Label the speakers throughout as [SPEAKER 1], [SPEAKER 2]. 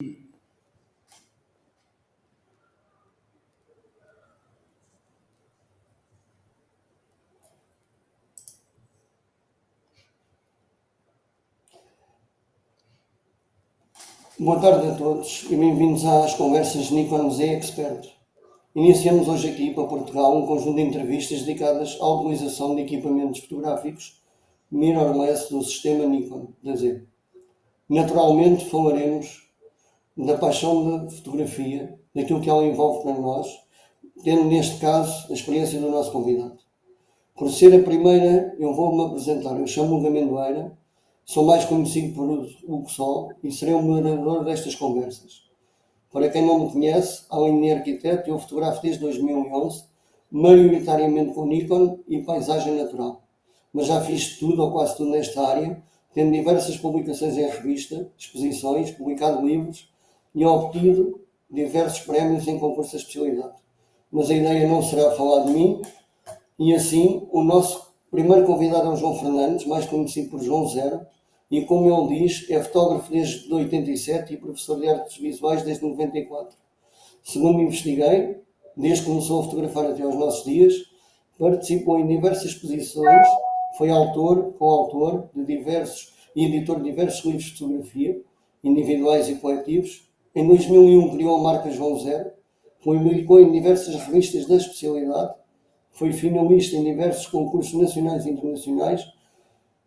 [SPEAKER 1] Boa tarde a todos e bem-vindos às conversas Nikon Z Expert. Iniciamos hoje aqui para Portugal um conjunto de entrevistas dedicadas à utilização de equipamentos fotográficos mirrorless do sistema Nikon da Z. Naturalmente falaremos da paixão da fotografia, daquilo que ela envolve para nós, tendo neste caso a experiência do nosso convidado. Por ser a primeira, eu vou-me apresentar. Eu chamo-me Amendoeira, sou mais conhecido por Hugo Sol e serei o moderador destas conversas. Para quem não me conhece, além de arquiteto, eu fotografo desde 2011, maioritariamente com Nikon e paisagem natural. Mas já fiz tudo ou quase tudo nesta área, tendo diversas publicações em revista, exposições, publicado livros e obtido diversos prémios em concursos de especialidade. Mas a ideia não será falar de mim, e assim o nosso primeiro convidado é o João Fernandes, mais conhecido por João Zero, e como ele diz, é fotógrafo desde 87 e professor de artes visuais desde 94. Segundo investiguei, desde que começou a fotografar até aos nossos dias, participou em diversas exposições, foi autor, coautor de diversos e editor de diversos livros de fotografia, individuais e coletivos. Em 2001 criou a marca João Zero, publicou em diversas revistas da especialidade, foi finalista em diversos concursos nacionais e internacionais,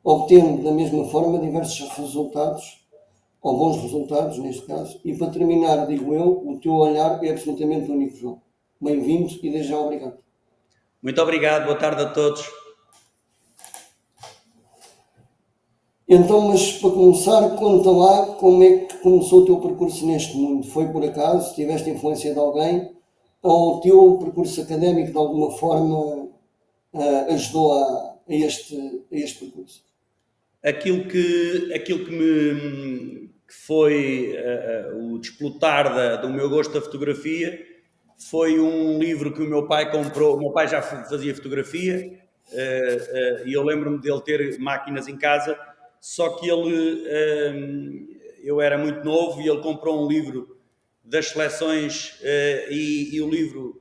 [SPEAKER 1] obtendo da mesma forma diversos resultados, ou bons resultados neste caso, e para terminar, digo eu, o teu olhar é absolutamente único, João. Bem-vindo e desde já obrigado.
[SPEAKER 2] Muito obrigado, boa tarde a todos.
[SPEAKER 1] Então, mas para começar, conta lá como é que começou o teu percurso neste mundo. Foi por acaso? Tiveste influência de alguém? Ou o teu percurso académico de alguma forma ajudou a este percurso?
[SPEAKER 2] Aquilo que foi o desplotar do meu gosto da fotografia foi um livro que o meu pai comprou. O meu pai já fazia fotografia e eu lembro-me dele ter máquinas em casa, só que eu era muito novo e ele comprou um livro das seleções e o livro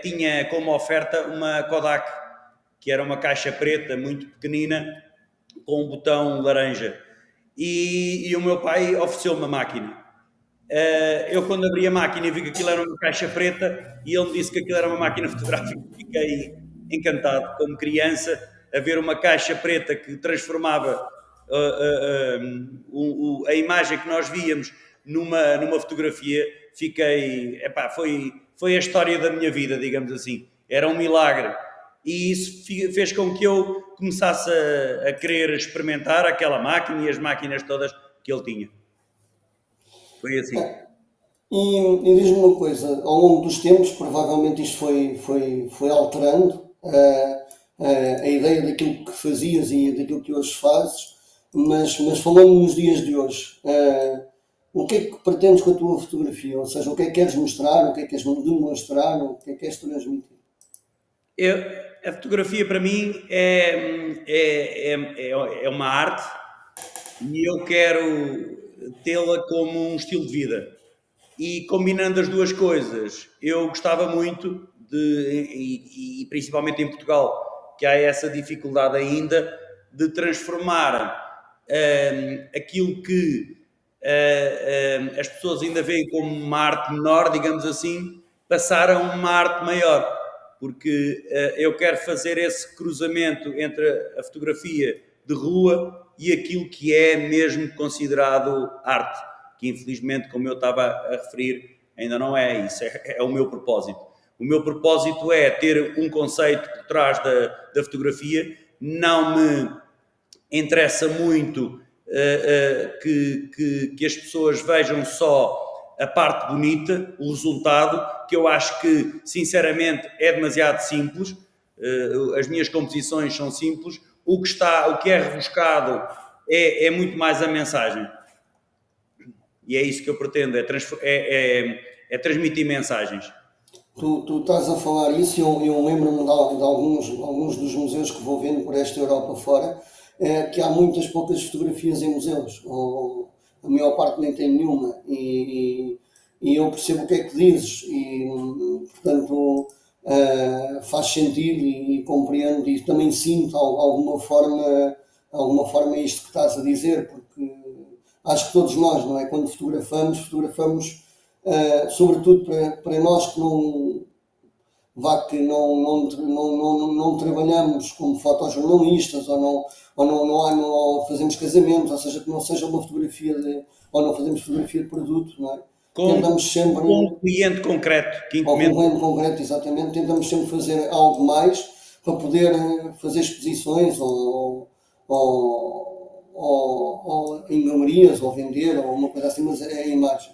[SPEAKER 2] tinha como oferta uma Kodak, que era uma caixa preta muito pequenina com um botão laranja, e o meu pai ofereceu-me a máquina. Eu quando abri a máquina e vi que aquilo era uma caixa preta e ele me disse que aquilo era uma máquina fotográfica, fiquei encantado como criança a ver uma caixa preta que transformava a imagem que nós víamos numa fotografia. Foi a história da minha vida, digamos assim. Era um milagre. E isso fez com que eu começasse a querer experimentar aquela máquina e as máquinas todas que ele tinha. Foi assim.
[SPEAKER 1] E diz-me uma coisa, ao longo dos tempos, provavelmente isto foi alterando a ideia daquilo que fazias e daquilo que hoje fazes, mas falando nos dias de hoje, o que é que pretendes com a tua fotografia? Ou seja, o que é que queres mostrar, o que é que queres demonstrar, o que é que queres transmitir?
[SPEAKER 2] A fotografia para mim é uma arte e eu quero tê-la como um estilo de vida. E combinando as duas coisas, eu gostava muito e principalmente em Portugal, que há essa dificuldade ainda, de transformar aquilo que as pessoas ainda veem como uma arte menor, digamos assim, passar a uma arte maior. Porque eu quero fazer esse cruzamento entre a fotografia de rua e aquilo que é mesmo considerado arte, que infelizmente, como eu estava a referir, ainda não é isso, é o meu propósito. O meu propósito é ter um conceito por trás da fotografia. Não me interessa muito que as pessoas vejam só a parte bonita, o resultado, que eu acho que, sinceramente, é demasiado simples. As minhas composições são simples. O que é rebuscado é muito mais a mensagem. E é isso que eu pretendo, é transmitir mensagens.
[SPEAKER 1] Tu estás a falar isso e eu lembro-me de alguns dos museus que vou vendo por esta Europa fora, que há muitas poucas fotografias em museus, ou a maior parte nem tem nenhuma, e eu percebo o que é que dizes, e portanto faz sentido e compreendo, e também sinto alguma forma isto que estás a dizer, porque acho que todos nós, não é? Quando fotografamos sobretudo para nós que não trabalhamos como fotojornalistas ou fazemos casamentos, ou seja, que não seja uma fotografia ou não fazemos fotografia de produto, não é? Tentamos sempre
[SPEAKER 2] com um cliente concreto que encomenda.
[SPEAKER 1] Com um cliente concreto, exatamente, tentamos sempre fazer algo mais para poder fazer exposições ou em galerias ou vender ou uma coisa assim, mas é a imagem.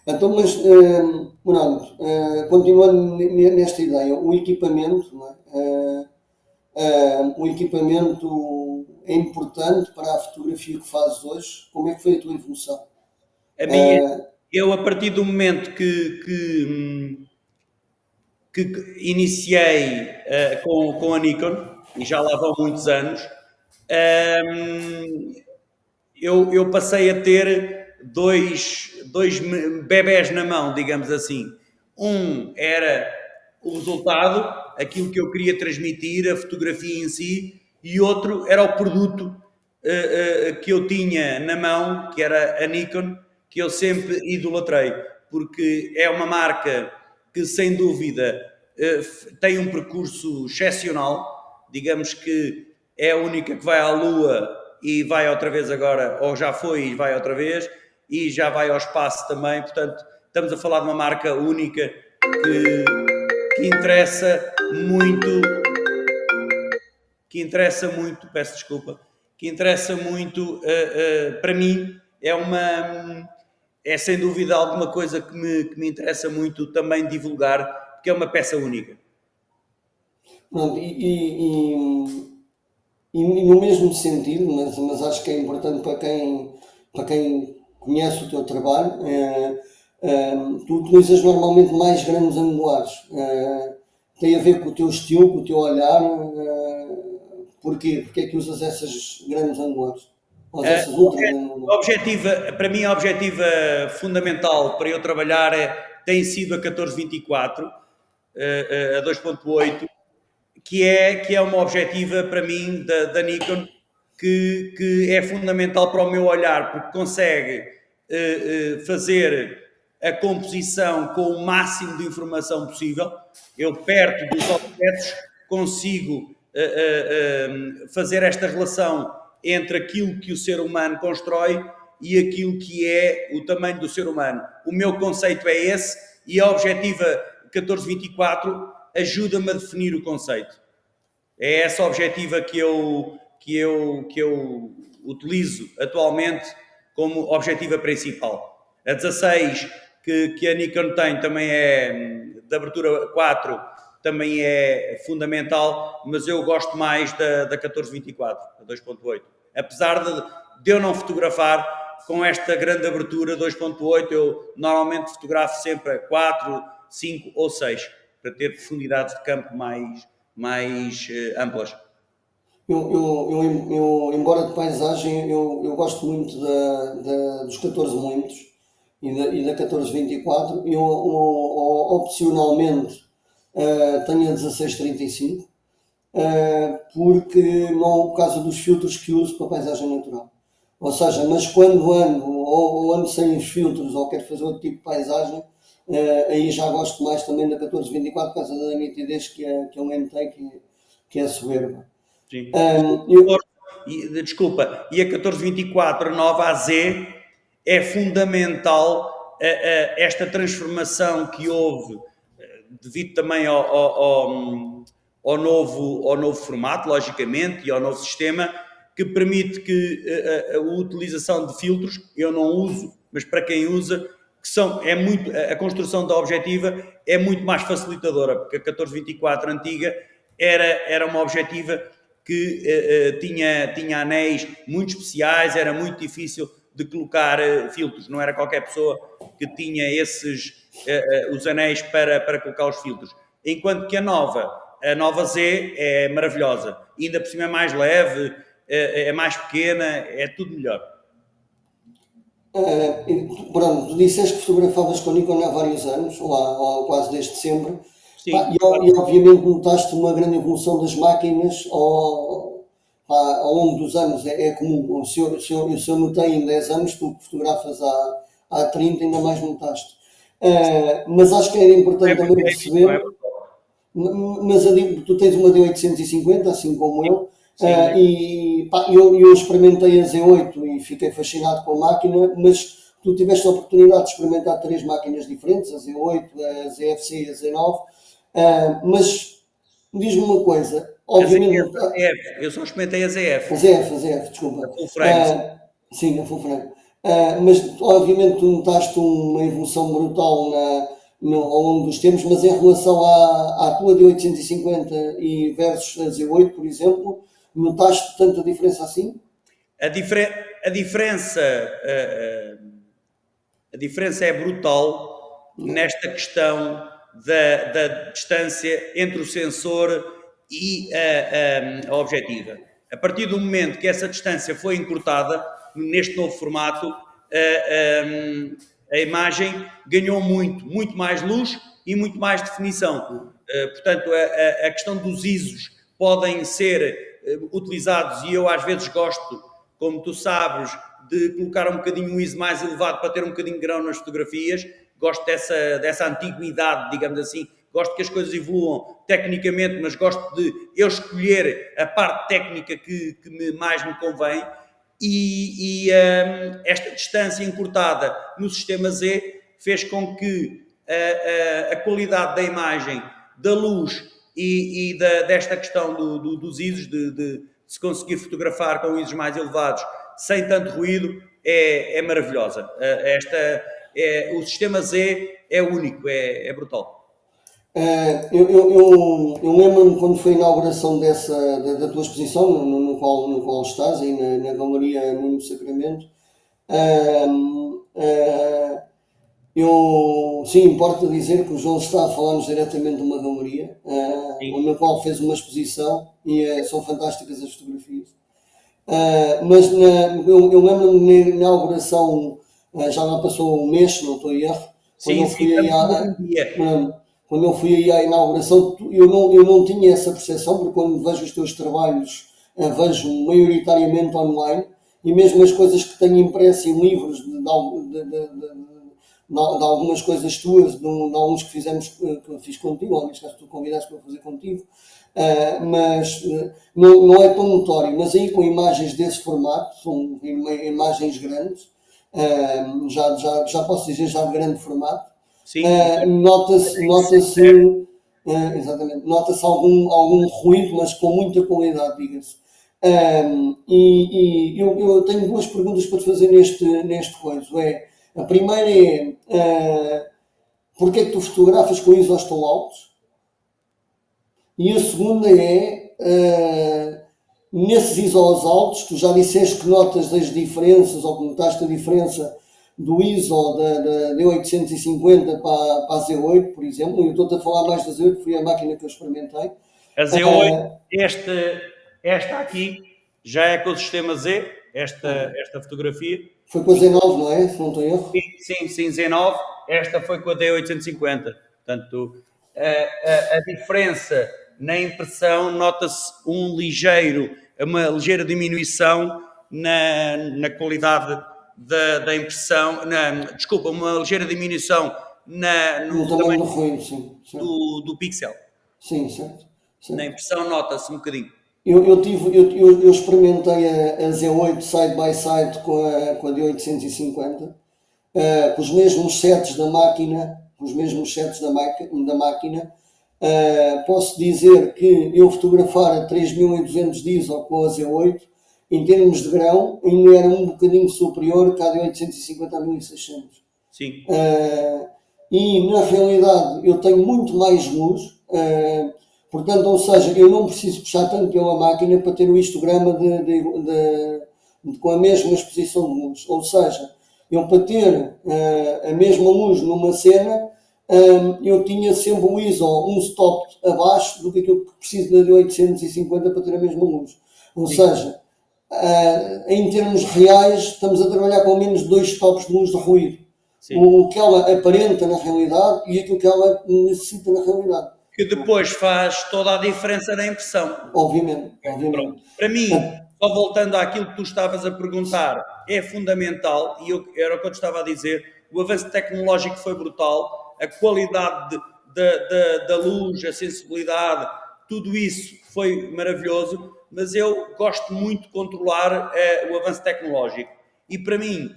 [SPEAKER 1] Então, mas, Ronaldo, continuando nesta ideia, o equipamento, não é? O equipamento é importante para a fotografia que fazes hoje. Como é que foi a tua evolução?
[SPEAKER 2] Eu, a partir do momento que iniciei com a Nikon, e já lá vão muitos anos, eu passei a ter dois bebés na mão, digamos assim. Um era o resultado, aquilo que eu queria transmitir, a fotografia em si, e outro era o produto que eu tinha na mão, que era a Nikon, que eu sempre idolatrei, porque é uma marca que, sem dúvida, tem um percurso excepcional. Digamos que é a única que vai à Lua e vai outra vez agora, ou já foi e vai outra vez, e já vai ao espaço também. Portanto, estamos a falar de uma marca única que interessa muito, peço desculpa, que interessa muito para mim. É sem dúvida alguma coisa que me interessa muito também divulgar, porque é uma peça única.
[SPEAKER 1] Pronto, e no mesmo sentido, mas acho que é importante para quem conhece o teu trabalho, tu utilizas normalmente mais grandes angulares. Tem a ver com o teu estilo, com o teu olhar. Porquê? Porque é que usas essas grandes angulares?
[SPEAKER 2] Para mim, a objetiva fundamental para eu trabalhar tem sido a 14-24, a 2.8, que é uma objetiva para mim da Nikon, que é fundamental para o meu olhar, porque consegue fazer a composição com o máximo de informação possível. Eu, perto dos objetos, consigo fazer esta relação entre aquilo que o ser humano constrói e aquilo que é o tamanho do ser humano. O meu conceito é esse, e a objetiva 14-24 ajuda-me a definir o conceito. É essa a objetiva que eu utilizo atualmente como objetiva principal. A 16 que a Nikon tem também é de abertura 4, também é fundamental, mas eu gosto mais da 14-24, a 2.8. Apesar de eu não fotografar com esta grande abertura 2.8, eu normalmente fotografo sempre a 4, 5 ou 6, para ter profundidades de campo mais amplas.
[SPEAKER 1] Eu, embora de paisagem, eu gosto muito dos 14mm e da 14-24. Eu opcionalmente tenho a 16-35, porque não, por causa dos filtros que uso para a paisagem natural. Ou seja, mas quando ando sem os filtros ou quero fazer outro tipo de paisagem, aí já gosto mais também da 14-24 por causa da nitidez que a lente tem, que é soberba.
[SPEAKER 2] Sim. Desculpa, e a 14-24, a nova AZ, é fundamental esta transformação que houve, devido também ao novo formato, logicamente, e ao novo sistema, que permite que a utilização de filtros, eu não uso, mas para quem usa, a construção da objetiva é muito mais facilitadora, porque a 14-24 antiga era uma objetiva que tinha anéis muito especiais, era muito difícil de colocar filtros, não era qualquer pessoa que tinha os anéis para colocar os filtros. Enquanto que a nova Z é maravilhosa, ainda por cima é mais leve, é mais pequena, é tudo melhor.
[SPEAKER 1] Pronto, tu disseste que fotografavas com Nikon há vários anos, ou quase desde sempre. Pá,
[SPEAKER 2] Sim,
[SPEAKER 1] e obviamente notaste uma grande evolução das máquinas ao longo dos anos, é comum. Se eu notei em 10 anos, tu que fotografas há 30 ainda mais notaste. Mas acho que era
[SPEAKER 2] é
[SPEAKER 1] importante
[SPEAKER 2] muito
[SPEAKER 1] também
[SPEAKER 2] técnico, não é?
[SPEAKER 1] perceber, mas tu tens uma D850, assim como eu,
[SPEAKER 2] Sim,
[SPEAKER 1] e pá, eu experimentei a Z8 e fiquei fascinado com a máquina, mas tu tiveste a oportunidade de experimentar três máquinas diferentes, a Z8, a ZFC e a Z9, mas diz-me uma coisa,
[SPEAKER 2] a ZF,
[SPEAKER 1] obviamente,
[SPEAKER 2] a ZF, eu só experimentei a ZF,
[SPEAKER 1] a ZF,
[SPEAKER 2] a
[SPEAKER 1] desculpa.
[SPEAKER 2] full frame, sim.
[SPEAKER 1] Sim, a full frame. Mas obviamente tu notaste uma evolução brutal ao longo dos tempos, mas em relação à tua D850 e versus a Z8, por exemplo, notaste tanta diferença assim?
[SPEAKER 2] A, difer a diferença, uh, a diferença é brutal nesta questão da distância entre o sensor e a objetiva. A partir do momento que essa distância foi encurtada, neste novo formato, a imagem ganhou muito mais luz e muito mais definição. Portanto, a questão dos ISOs podem ser utilizados, e eu às vezes gosto, como tu sabes, de colocar um bocadinho o ISO mais elevado para ter um bocadinho de grão nas fotografias. Gosto dessa antiguidade, digamos assim. Gosto que as coisas evoluam tecnicamente, mas gosto de eu escolher a parte técnica que mais me convém. Esta distância encurtada no sistema Z fez com que a qualidade da imagem, da luz desta questão dos ISOs, de se conseguir fotografar com ISOs mais elevados sem tanto ruído, é maravilhosa. O sistema Z é único, é brutal.
[SPEAKER 1] Eu lembro-me quando foi a inauguração da tua exposição, no qual estás, aí na Galeria Nuno Sacramento. Sim, importa dizer que o João está a falar-nos diretamente de uma galeria, na qual fez uma exposição e são fantásticas as fotografias. Mas eu lembro-me na inauguração, já lá passou um mês, se não estou a erro, quando eu fui aí quando eu fui aí à inauguração, eu não tinha essa percepção, porque quando vejo os teus trabalhos, vejo maioritariamente online, e mesmo as coisas que tenho impresso em livros de algumas coisas tuas, de alguns que eu fiz contigo, ou neste caso tu convidaste para fazer contigo, mas não é tão notório. Mas aí com imagens desse formato, são imagens grandes, já posso dizer já de grande formato,
[SPEAKER 2] Sim,
[SPEAKER 1] exatamente, nota-se algum ruído, mas com muita qualidade, diga-se. Eu tenho duas perguntas para te fazer neste coisa. A primeira é porque é que tu fotografas com ISOs tão altos? E a segunda é nesses ISOs altos, tu já disseste que notas as diferenças, ou que notaste a diferença do ISO da D850 para a Z8, por exemplo. Eu estou-te a falar mais da Z8, que foi a máquina que eu experimentei.
[SPEAKER 2] A Z8, esta aqui já é com o sistema Z, esta fotografia.
[SPEAKER 1] Foi com a Z9, não é? Se não estou a erro.
[SPEAKER 2] Sim, Z9. Esta foi com a D850. Portanto, a diferença na impressão, nota-se uma ligeira diminuição na qualidade da impressão, uma ligeira diminuição no
[SPEAKER 1] tamanho do ruído, sim.
[SPEAKER 2] Do pixel.
[SPEAKER 1] Sim, certo.
[SPEAKER 2] Na impressão nota-se um bocadinho.
[SPEAKER 1] Eu experimentei a Z8 side by side com a D850, com os mesmos sets da máquina, posso dizer que eu fotografar a 3200 de ISO com a Z8, em termos de grão, ainda era um bocadinho superior que a D850 a 1600.
[SPEAKER 2] Sim.
[SPEAKER 1] E na realidade eu tenho muito mais luz, portanto, ou seja, eu não preciso puxar tanto pela máquina para ter o histograma com a mesma exposição de luz. Ou seja, eu para ter a mesma luz numa cena, eu tinha sempre o ISO um stop abaixo do que aquilo que preciso da D850 para ter a mesma luz. Ou seja, em termos reais, estamos a trabalhar com menos de 2 toques de luz de ruído.
[SPEAKER 2] Sim.
[SPEAKER 1] O que ela aparenta na realidade e aquilo que ela necessita na realidade.
[SPEAKER 2] Que depois faz toda a diferença na impressão.
[SPEAKER 1] Obviamente.
[SPEAKER 2] Para mim, só voltando àquilo que tu estavas a perguntar, é fundamental, e era o que eu te estava a dizer, o avanço tecnológico foi brutal, a qualidade da luz, a sensibilidade, tudo isso foi maravilhoso, mas eu gosto muito de controlar o avanço tecnológico. E para mim,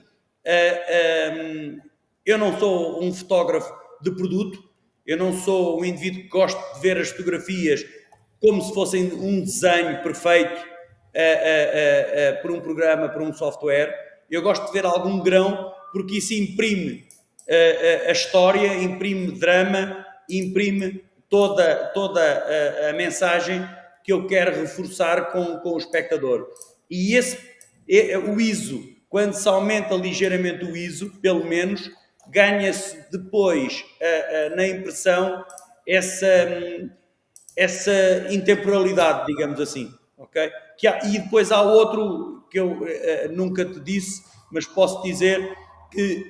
[SPEAKER 2] eu não sou um fotógrafo de produto, eu não sou um indivíduo que gosta de ver as fotografias como se fossem um desenho perfeito por um programa, por um software. Eu gosto de ver algum grão, porque isso imprime a história, imprime drama, imprime toda a mensagem que eu quero reforçar com o espectador. E o ISO, quando se aumenta ligeiramente o ISO, pelo menos, ganha-se depois na impressão essa intemporalidade, digamos assim, ok? E depois há outro que eu nunca te disse, mas posso dizer que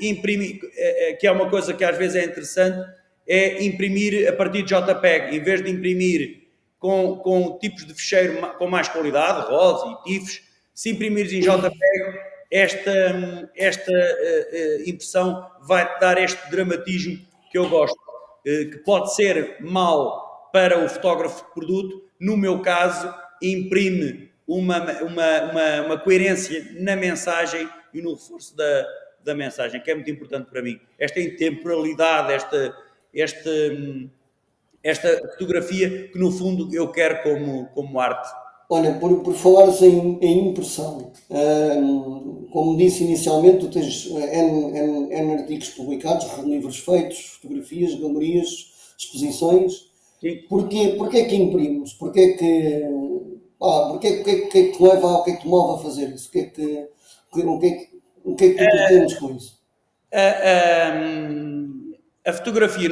[SPEAKER 2] que é uma coisa que às vezes é interessante, é imprimir a partir de JPEG, em vez de imprimir com tipos de ficheiro com mais qualidade, RAW e TIFFs, se imprimires em JPEG, esta impressão vai-te dar este dramatismo que eu gosto, que pode ser mau para o fotógrafo de produto, no meu caso, imprime uma coerência na mensagem e no reforço da mensagem, que é muito importante para mim. Esta intemporalidade, esta fotografia que no fundo eu quero como arte.
[SPEAKER 1] Olha, por falares em impressão, como disse inicialmente, tu tens N artigos publicados, livros feitos, fotografias, galerias, exposições.
[SPEAKER 2] Sim.
[SPEAKER 1] Porquê que imprimes? Porquê que te leva, o que é que te move a fazer isso? O que é que tu pretendes com isso?
[SPEAKER 2] A fotografia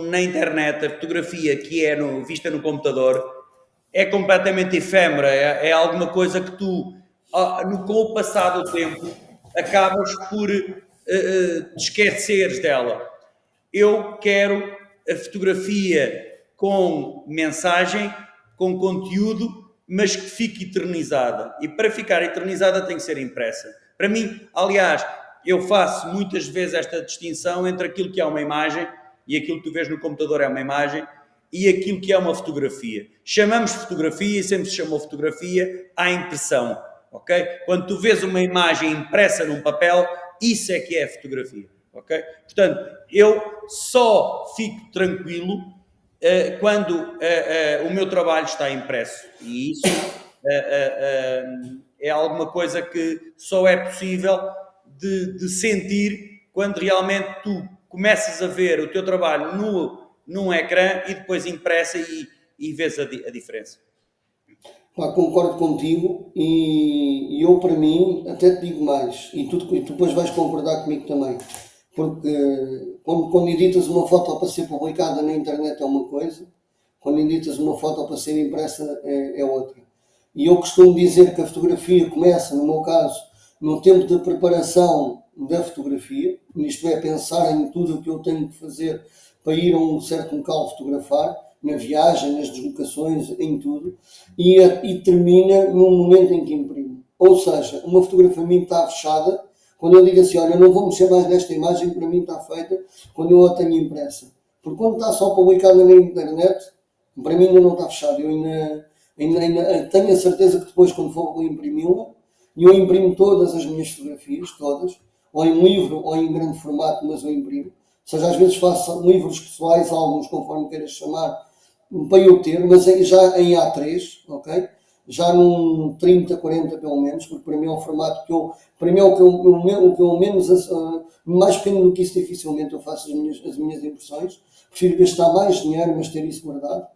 [SPEAKER 2] na internet, a fotografia que é vista no computador, é completamente efêmera, é alguma coisa que tu, com o passar do tempo, acabas por te esqueceres dela. Eu quero a fotografia com mensagem, com conteúdo, mas que fique eternizada. E para ficar eternizada tem que ser impressa. Para mim, aliás, eu faço muitas vezes esta distinção entre aquilo que é uma imagem, e aquilo que tu vês no computador é uma imagem, e aquilo que é uma fotografia. Chamamos fotografia, e sempre se chamou fotografia, à impressão, ok? Quando tu vês uma imagem impressa num papel, isso é que é fotografia, ok? Portanto, eu só fico tranquilo quando o meu trabalho está impresso. E isso é alguma coisa que só é possível de sentir quando realmente tu começas a ver o teu trabalho num ecrã e depois impressa e vês a diferença.
[SPEAKER 1] Concordo contigo e eu, para mim, até te digo mais, e tu depois vais concordar comigo também, porque quando editas uma foto para ser publicada na internet é uma coisa, quando editas uma foto para ser impressa é outra. E eu costumo dizer que a fotografia começa, no meu caso, no tempo de preparação da fotografia, isto é, pensar em tudo o que eu tenho que fazer para ir a um certo local fotografar, na viagem, nas deslocações, em tudo, e termina no momento em que imprimo. Ou seja, uma fotografia minha está fechada, quando eu digo assim, olha, não vou mexer mais nesta imagem, para mim está feita, quando eu a tenho impressa. Porque quando está só publicada na internet, para mim ainda não está fechado. Eu ainda tenho a certeza que depois, quando for imprimi-la, eu imprimo todas as minhas fotografias, todas, ou em livro ou em grande formato, mas eu imprimo. Ou seja, às vezes faço livros pessoais, álbuns, conforme queiras chamar, para eu ter, mas já em A3, ok? Já num 30, 40 pelo menos, porque para mim é um formato que para mim é o que eu menos, mais pequeno do que isso dificilmente eu faço as minhas impressões. Prefiro gastar mais dinheiro, mas ter isso guardado.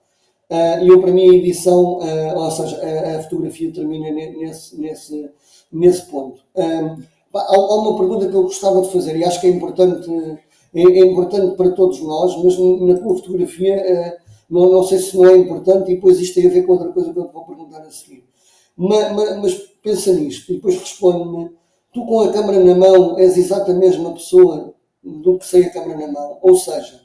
[SPEAKER 1] E eu, para mim, a edição, ou seja, a fotografia termina nesse ponto. Há uma pergunta que eu gostava de fazer e acho que é importante para todos nós, mas na tua fotografia, não sei se não é importante, e depois isto tem a ver com outra coisa que eu te vou perguntar a seguir. Mas pensa nisto e depois responde-me, tu com a câmara na mão és exatamente a mesma pessoa do que sem a câmara na mão. Ou seja,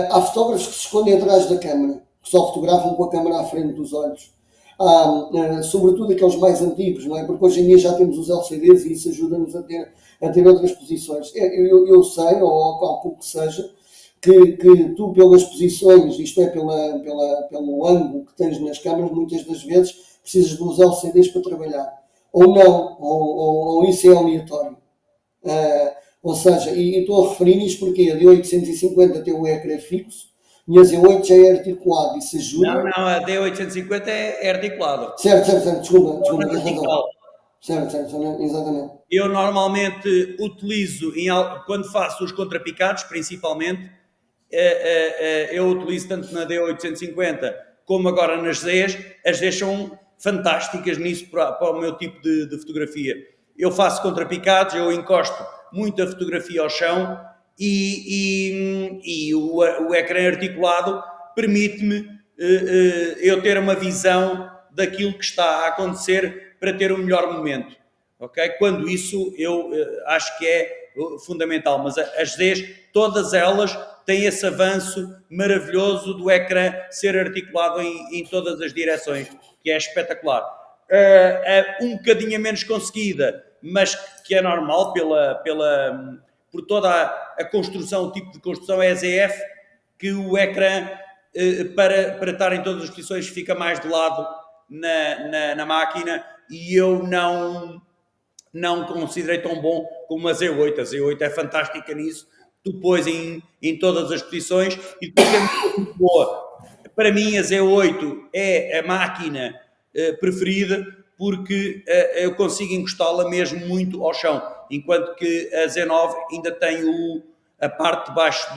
[SPEAKER 1] há fotógrafos que se escondem atrás da câmara, que só fotografam com a câmara à frente dos olhos. Há, sobretudo aqueles mais antigos, não é? Porque hoje em dia já temos os LCDs e isso ajuda-nos a ter outras posições. Eu sei, ou calculo que seja, que tu pelas posições, isto é, pelo ângulo que tens nas câmaras, muitas das vezes precisas dos LCDs para trabalhar. Ou não, ou isso é aleatório. Ou seja, e estou a referir isto porque a D850 tem o ecrã fixo e a Z8 já é articulado, isso ajuda.
[SPEAKER 2] Não, a D850 é articulado.
[SPEAKER 1] Certo, desculpa,
[SPEAKER 2] Vertical.
[SPEAKER 1] Certo, exatamente.
[SPEAKER 2] Eu normalmente utilizo, quando faço os contrapicados, principalmente, eu utilizo tanto na D850 como agora nas Zs. As Zs são fantásticas nisso para o meu tipo de fotografia. Eu faço contrapicados, eu encosto muita fotografia ao chão e o ecrã articulado permite-me eu ter uma visão daquilo que está a acontecer para ter o melhor momento. Okay? Quando isso eu acho que é fundamental, mas as Zs, todas elas têm esse avanço maravilhoso do ecrã ser articulado em todas as direções, que é espetacular. Um bocadinho menos conseguida, mas que é normal por toda a construção, o tipo de construção é a ZF, que o ecrã para estar em todas as posições fica mais de lado na máquina e eu não considerei tão bom como a Z8. A Z8 é fantástica nisso, tu pões em todas as posições e depois é muito boa. Para mim a Z8 é a máquina preferida porque eu consigo encostá-la mesmo muito ao chão, enquanto que a Z9 ainda tem a parte de baixo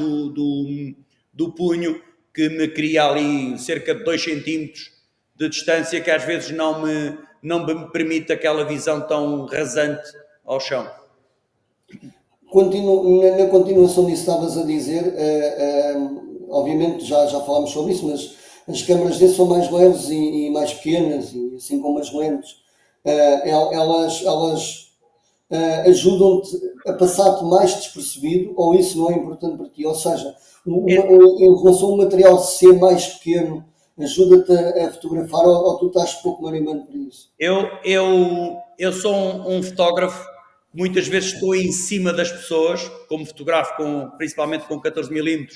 [SPEAKER 2] do punho que me cria ali cerca de 2 centímetros de distância que às vezes não me permite aquela visão tão rasante ao chão.
[SPEAKER 1] Na continuação disso que estavas a dizer, obviamente já falámos sobre isso, mas as câmaras D são mais leves e mais pequenas, e assim como as lentes, elas ajudam-te a passar-te mais despercebido, ou isso não é importante para ti? Ou seja, em relação ao material ser mais pequeno, ajuda-te a fotografar ou tu estás pouco marimando por isso?
[SPEAKER 2] Eu sou um fotógrafo, muitas vezes estou em cima das pessoas, como fotografo principalmente com 14mm,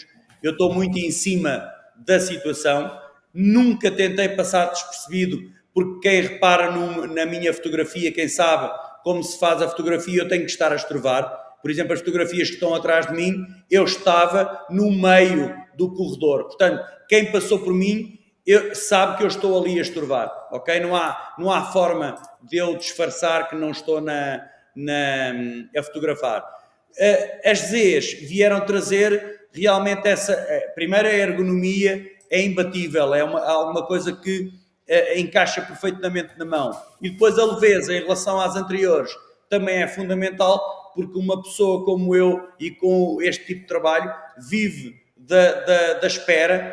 [SPEAKER 2] eu estou muito em cima da situação, nunca tentei passar despercebido, porque quem repara na minha fotografia, quem sabe como se faz a fotografia, eu tenho que estar a estrovar. Por exemplo, as fotografias que estão atrás de mim, eu estava no meio do corredor. Portanto, quem passou por mim sabe que eu estou ali a estrovar, ok? Não há forma de eu disfarçar que não estou a fotografar. As Zs vieram trazer realmente primeiro a ergonomia é imbatível, é uma coisa que encaixa perfeitamente na mão. E depois a leveza em relação às anteriores também é fundamental, porque uma pessoa como eu e com este tipo de trabalho vive da espera.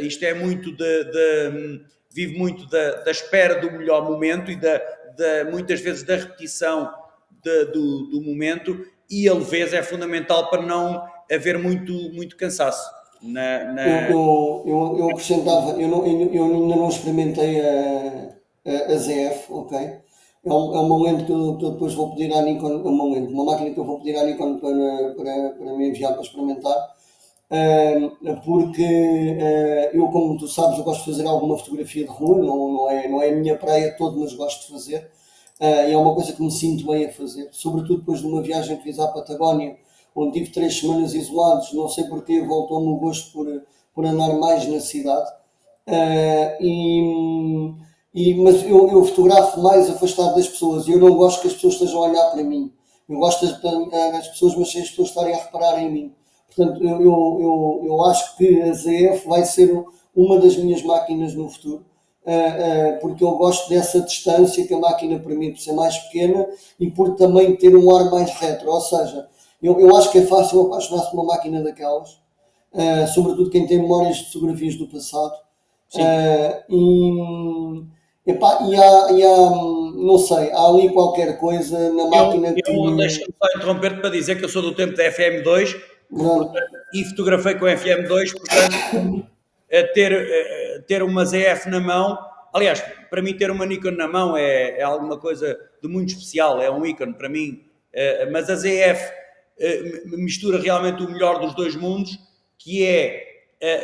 [SPEAKER 2] Isto é muito vive muito da espera do melhor momento e muitas vezes da repetição do momento, e a leveza é fundamental para não haver muito cansaço.
[SPEAKER 1] Eu acrescentava, eu ainda não experimentei a ZF, ok? É uma lente que eu depois vou pedir à Nikon, uma máquina que eu vou pedir à Nikon para me enviar para experimentar, porque eu, como tu sabes, eu gosto de fazer alguma fotografia de rua, não é a minha praia toda, mas gosto de fazer, e é uma coisa que me sinto bem a fazer, sobretudo depois de uma viagem que fiz à Patagónia, onde tive 3 semanas isolados, não sei porquê, voltou-me o gosto por andar mais na cidade, mas eu fotografo mais afastado das pessoas e eu não gosto que as pessoas estejam a olhar para mim. Eu gosto das pessoas, mas sem as pessoas estarem a reparar em mim. Portanto, eu acho que a ZF vai ser uma das minhas máquinas no futuro, porque eu gosto dessa distância que a máquina permite ser mais pequena e por também ter um ar mais retro. Ou seja, eu acho que é fácil apaixonar-se por uma máquina daquelas, sobretudo quem tem memórias de fotografias do passado. Epá, não sei, há ali qualquer coisa na máquina que me.
[SPEAKER 2] Deixa-me só interromper-te para dizer que eu sou do tempo da FM2,
[SPEAKER 1] Pronto.
[SPEAKER 2] e fotografei com a FM2, portanto, ter uma ZF na mão, aliás, para mim ter uma Nikon na mão é alguma coisa de muito especial, é um ícone para mim, mas a ZF mistura realmente o melhor dos dois mundos, que é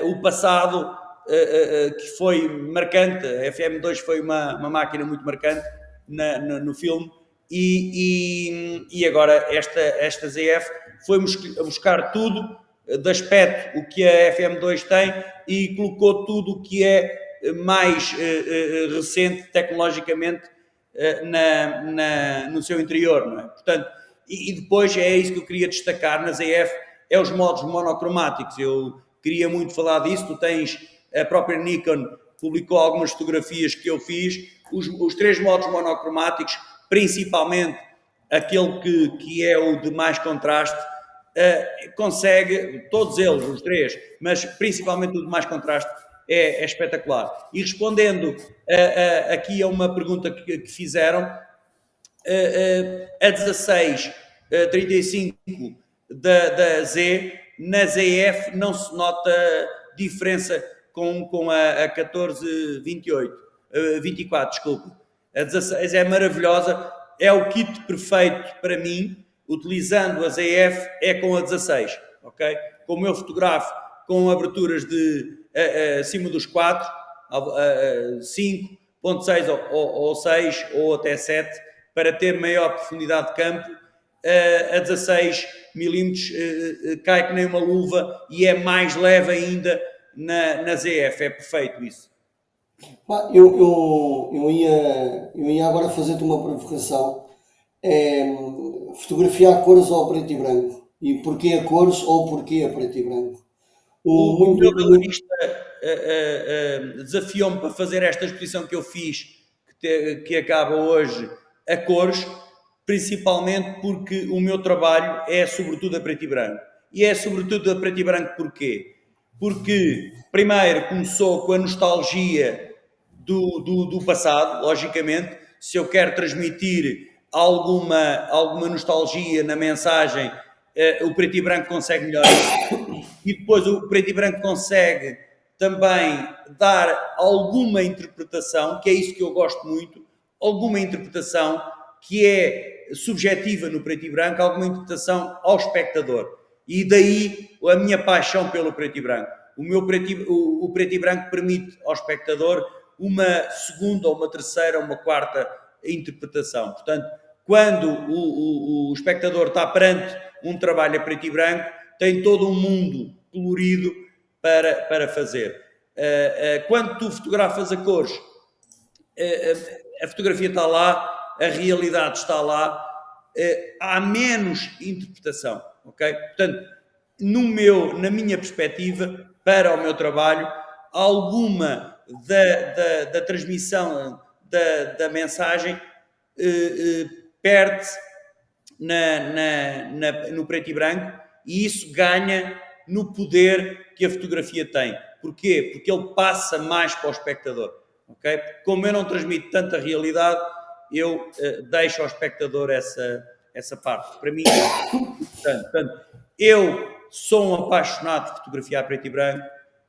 [SPEAKER 2] o passado, que foi marcante. A FM2 foi uma máquina muito marcante no filme, e agora esta ZF foi buscar tudo de aspecto o que a FM2 tem e colocou tudo o que é mais recente tecnologicamente no seu interior, não é? Portanto, e depois é isso que eu queria destacar na ZF, é os modos monocromáticos. Eu queria muito falar disso. Tu tens, a própria Nikon publicou algumas fotografias que eu fiz, os 3 modos monocromáticos, principalmente aquele que é o de mais contraste, consegue, todos eles, os 3, mas principalmente o de mais contraste, é espetacular. E respondendo aqui a uma pergunta que fizeram, a 16-35 da Z, na ZF não se nota diferença com a 14-24, desculpe. A 16 é maravilhosa, é o kit perfeito para mim. Utilizando a ZF é com a 16, ok? Como eu fotografo com aberturas de acima dos 4, 5.6 ou 6 ou até 7, para ter maior profundidade de campo, a 16 milímetros cai que nem uma luva e é mais leve ainda na ZF. É perfeito isso.
[SPEAKER 1] Eu ia agora fazer-te uma provocação. Fotografia a cores ou a preto e branco? E porquê a cores ou porquê a preto e branco?
[SPEAKER 2] O meu galerista desafiou-me para fazer esta exposição que eu fiz, que acaba hoje, a cores, principalmente porque o meu trabalho é sobretudo a preto e branco. E é sobretudo a preto e branco porquê? Porque, primeiro, começou com a nostalgia do passado, logicamente. Se eu quero transmitir alguma nostalgia na mensagem, o preto e branco consegue melhor isso. E depois o preto e branco consegue também dar alguma interpretação, que é isso que eu gosto muito, alguma interpretação que é subjetiva no preto e branco, alguma interpretação ao espectador. E daí a minha paixão pelo preto e branco. O preto e branco permite ao espectador uma segunda, uma terceira, uma quarta interpretação. Portanto, quando o espectador está perante um trabalho a preto e branco, tem todo um mundo colorido para fazer. Quando tu fotografas a cores, a fotografia está lá, a realidade está lá, há menos interpretação, ok? Portanto, na minha perspectiva, para o meu trabalho, alguma da transmissão da mensagem perde-se no preto e branco, e isso ganha no poder que a fotografia tem. Porquê? Porque ele passa mais para o espectador. Okay? Como eu não transmito tanta realidade, eu deixo ao espectador essa parte. Para mim, portanto, eu sou um apaixonado de fotografia a preto e branco,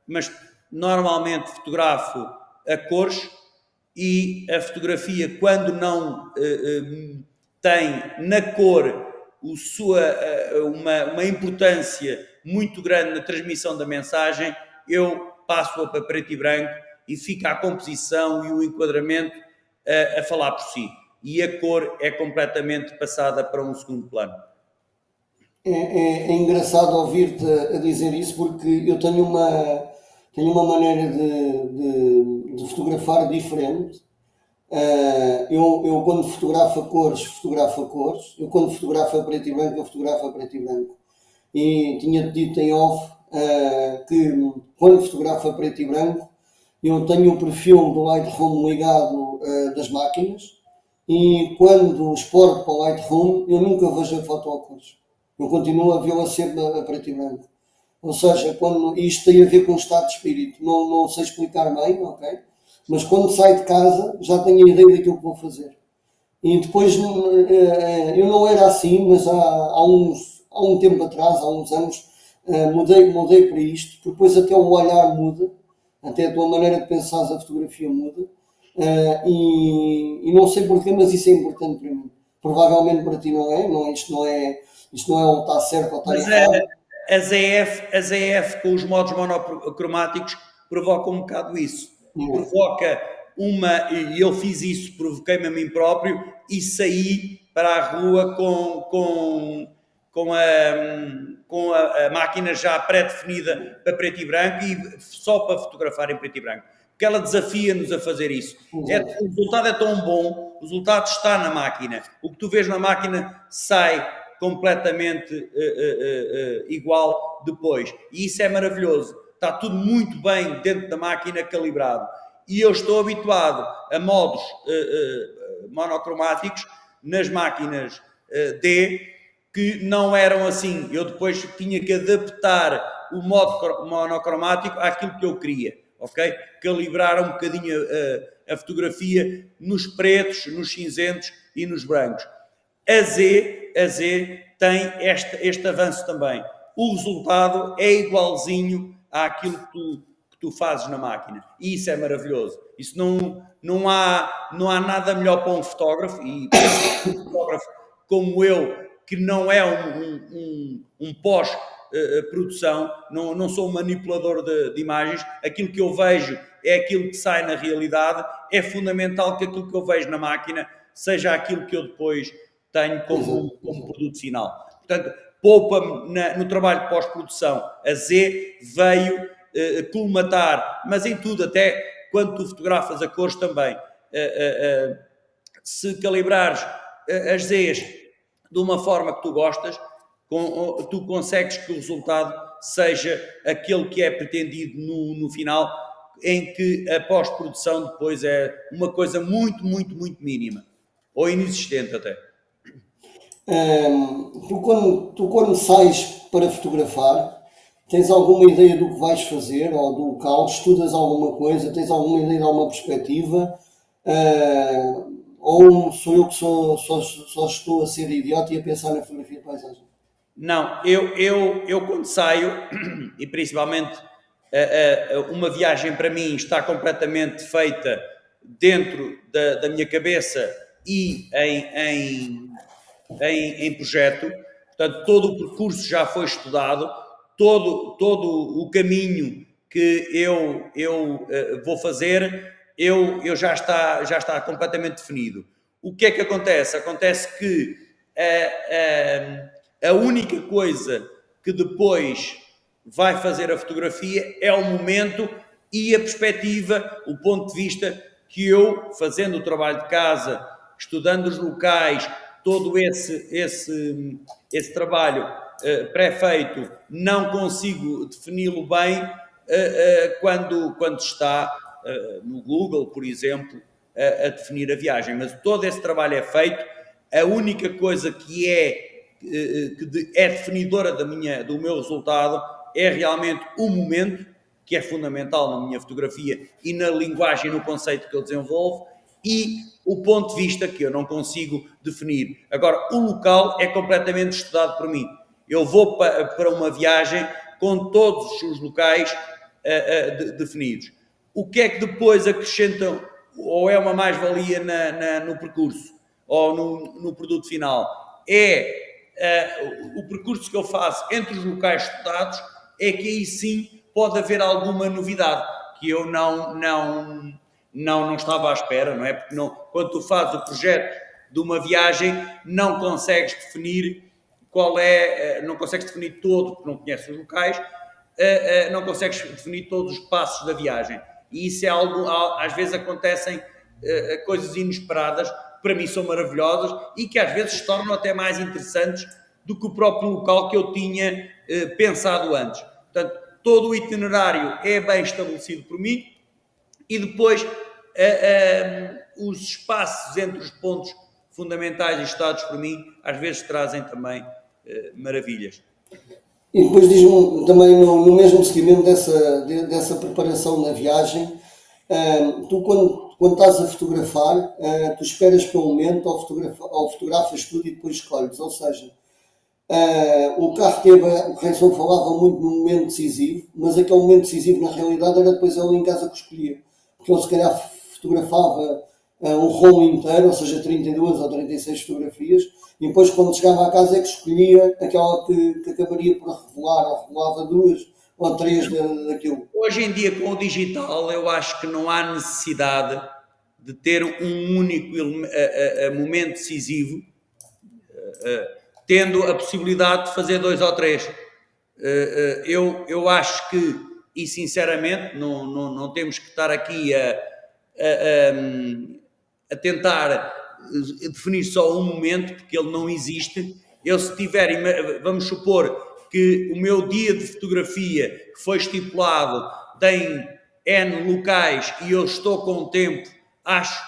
[SPEAKER 2] mas normalmente fotografo a cores, e a fotografia, quando não tem na cor uma importância muito grande na transmissão da mensagem, eu passo-a para preto e branco e fica a composição e o enquadramento a falar por si. E a cor é completamente passada para um segundo plano.
[SPEAKER 1] É engraçado ouvir-te a dizer isso, porque eu tenho uma maneira de fotografar diferente. Eu quando fotografo a cores, fotografo a cores. Eu quando fotografo a preto e branco, eu fotografo a preto e branco. E tinha-te dito em off que quando fotografo a preto e branco, eu tenho o perfil do Lightroom ligado das máquinas, e quando exporto para o Lightroom, eu nunca vejo a foto a cores. Eu continuo a vê-la sempre a preto e branco. Ou seja, isto tem a ver com o estado de espírito. Não sei explicar bem, ok? mas quando saio de casa já tenho a ideia daquilo que vou fazer. E depois, eu não era assim, mas há um tempo atrás, há uns anos, mudei para isto, porque depois até o olhar muda, até a tua maneira de pensar a fotografia muda, e não sei porquê, mas isso é importante para mim. Provavelmente para ti não é, isto não é um está certo ou está
[SPEAKER 2] Mas
[SPEAKER 1] errado.
[SPEAKER 2] a ZF com os modos monocromáticos provoca um bocado isso. Provoca e eu fiz isso, provoquei-me a mim próprio e saí para a rua com a máquina já pré-definida para preto e branco e só para fotografar em preto e branco. Porque ela desafia-nos a fazer isso. O resultado é tão bom, o resultado está na máquina. O que tu vês na máquina sai completamente igual depois. E isso é maravilhoso. Está tudo muito bem dentro da máquina calibrado. E eu estou habituado a modos monocromáticos nas máquinas D que não eram assim. Eu depois tinha que adaptar o modo monocromático àquilo que eu queria, ok? Calibrar um bocadinho a fotografia nos pretos, nos cinzentos e nos brancos. A Z tem este avanço também. O resultado é igualzinho àquilo que tu fazes na máquina. E isso é maravilhoso. Isso não há nada melhor para um fotógrafo, e para um fotógrafo como eu, que não é um pós-produção, não sou um manipulador de imagens, aquilo que eu vejo é aquilo que sai na realidade, é fundamental que aquilo que eu vejo na máquina seja aquilo que eu depois tenho como produto final. Portanto, poupa-me no trabalho de pós-produção. A Z veio colmatar, mas em tudo, até quando tu fotografas a cores também. Se calibrares as Zs de uma forma que tu gostas, tu consegues que o resultado seja aquele que é pretendido no final, em que a pós-produção depois é uma coisa muito, muito, muito mínima, ou inexistente até.
[SPEAKER 1] Tu quando sais para fotografar, tens alguma ideia do que vais fazer ou do local? Estudas alguma coisa? Tens alguma ideia de alguma perspectiva? Ou sou eu que só estou a ser idiota e a pensar na fotografia de paisagem?
[SPEAKER 2] Não, eu quando saio, e principalmente uma viagem para mim está completamente feita dentro da minha cabeça e em projeto, portanto todo o percurso já foi estudado, todo o caminho que eu vou fazer, eu já está completamente definido. O que é que acontece? Acontece que a única coisa que depois vai fazer a fotografia é o momento e a perspectiva, o ponto de vista que eu, fazendo o trabalho de casa, estudando os locais, todo esse trabalho pré-feito, não consigo defini-lo bem quando está no Google, por exemplo, a definir a viagem. Mas todo esse trabalho é feito. A única coisa que é definidora do meu resultado é realmente o momento, que é fundamental na minha fotografia e na linguagem, no conceito que eu desenvolvo, e o ponto de vista que eu não consigo definir. Agora, o local é completamente estudado por mim. Eu vou para uma viagem com todos os locais definidos. O que é que depois acrescentam, ou é uma mais-valia no percurso, ou no produto final? O percurso que eu faço entre os locais estudados, é que aí sim pode haver alguma novidade que eu não estava à espera, não é? Porque quando tu fazes o projeto de uma viagem, não consegues definir não consegues definir todo, porque não conheces os locais, não consegues definir todos os passos da viagem. E isso é algo, às vezes acontecem coisas inesperadas, que para mim são maravilhosas e que às vezes se tornam até mais interessantes do que o próprio local que eu tinha pensado antes. Portanto, todo o itinerário é bem estabelecido por mim e depois os espaços entre os pontos fundamentais e estudados por mim às vezes trazem também maravilhas.
[SPEAKER 1] E depois diz-me também no mesmo seguimento dessa preparação da viagem, Tu, quando estás a fotografar, tu esperas pelo momento ou fotografas tudo e depois escolhes. Ou seja, o carro teve, o Reison falava muito no momento decisivo, mas aquele momento decisivo na realidade era depois ele em casa que escolhia. Porque ele se calhar fotografava um rolo inteiro, ou seja, 32 ou 36 fotografias, e depois quando chegava à casa é que escolhia aquela que acabaria por revelar, ou revelava duas ou três daquilo.
[SPEAKER 2] Hoje em dia, com o digital, eu acho que não há necessidade de ter um único momento decisivo, tendo a possibilidade de fazer 2 ou 3. Eu acho que, e sinceramente, não temos que estar aqui a tentar definir só um momento, porque ele não existe. Eu, se tiver, vamos supor que o meu dia de fotografia que foi estipulado tem N locais e eu estou com tempo, acho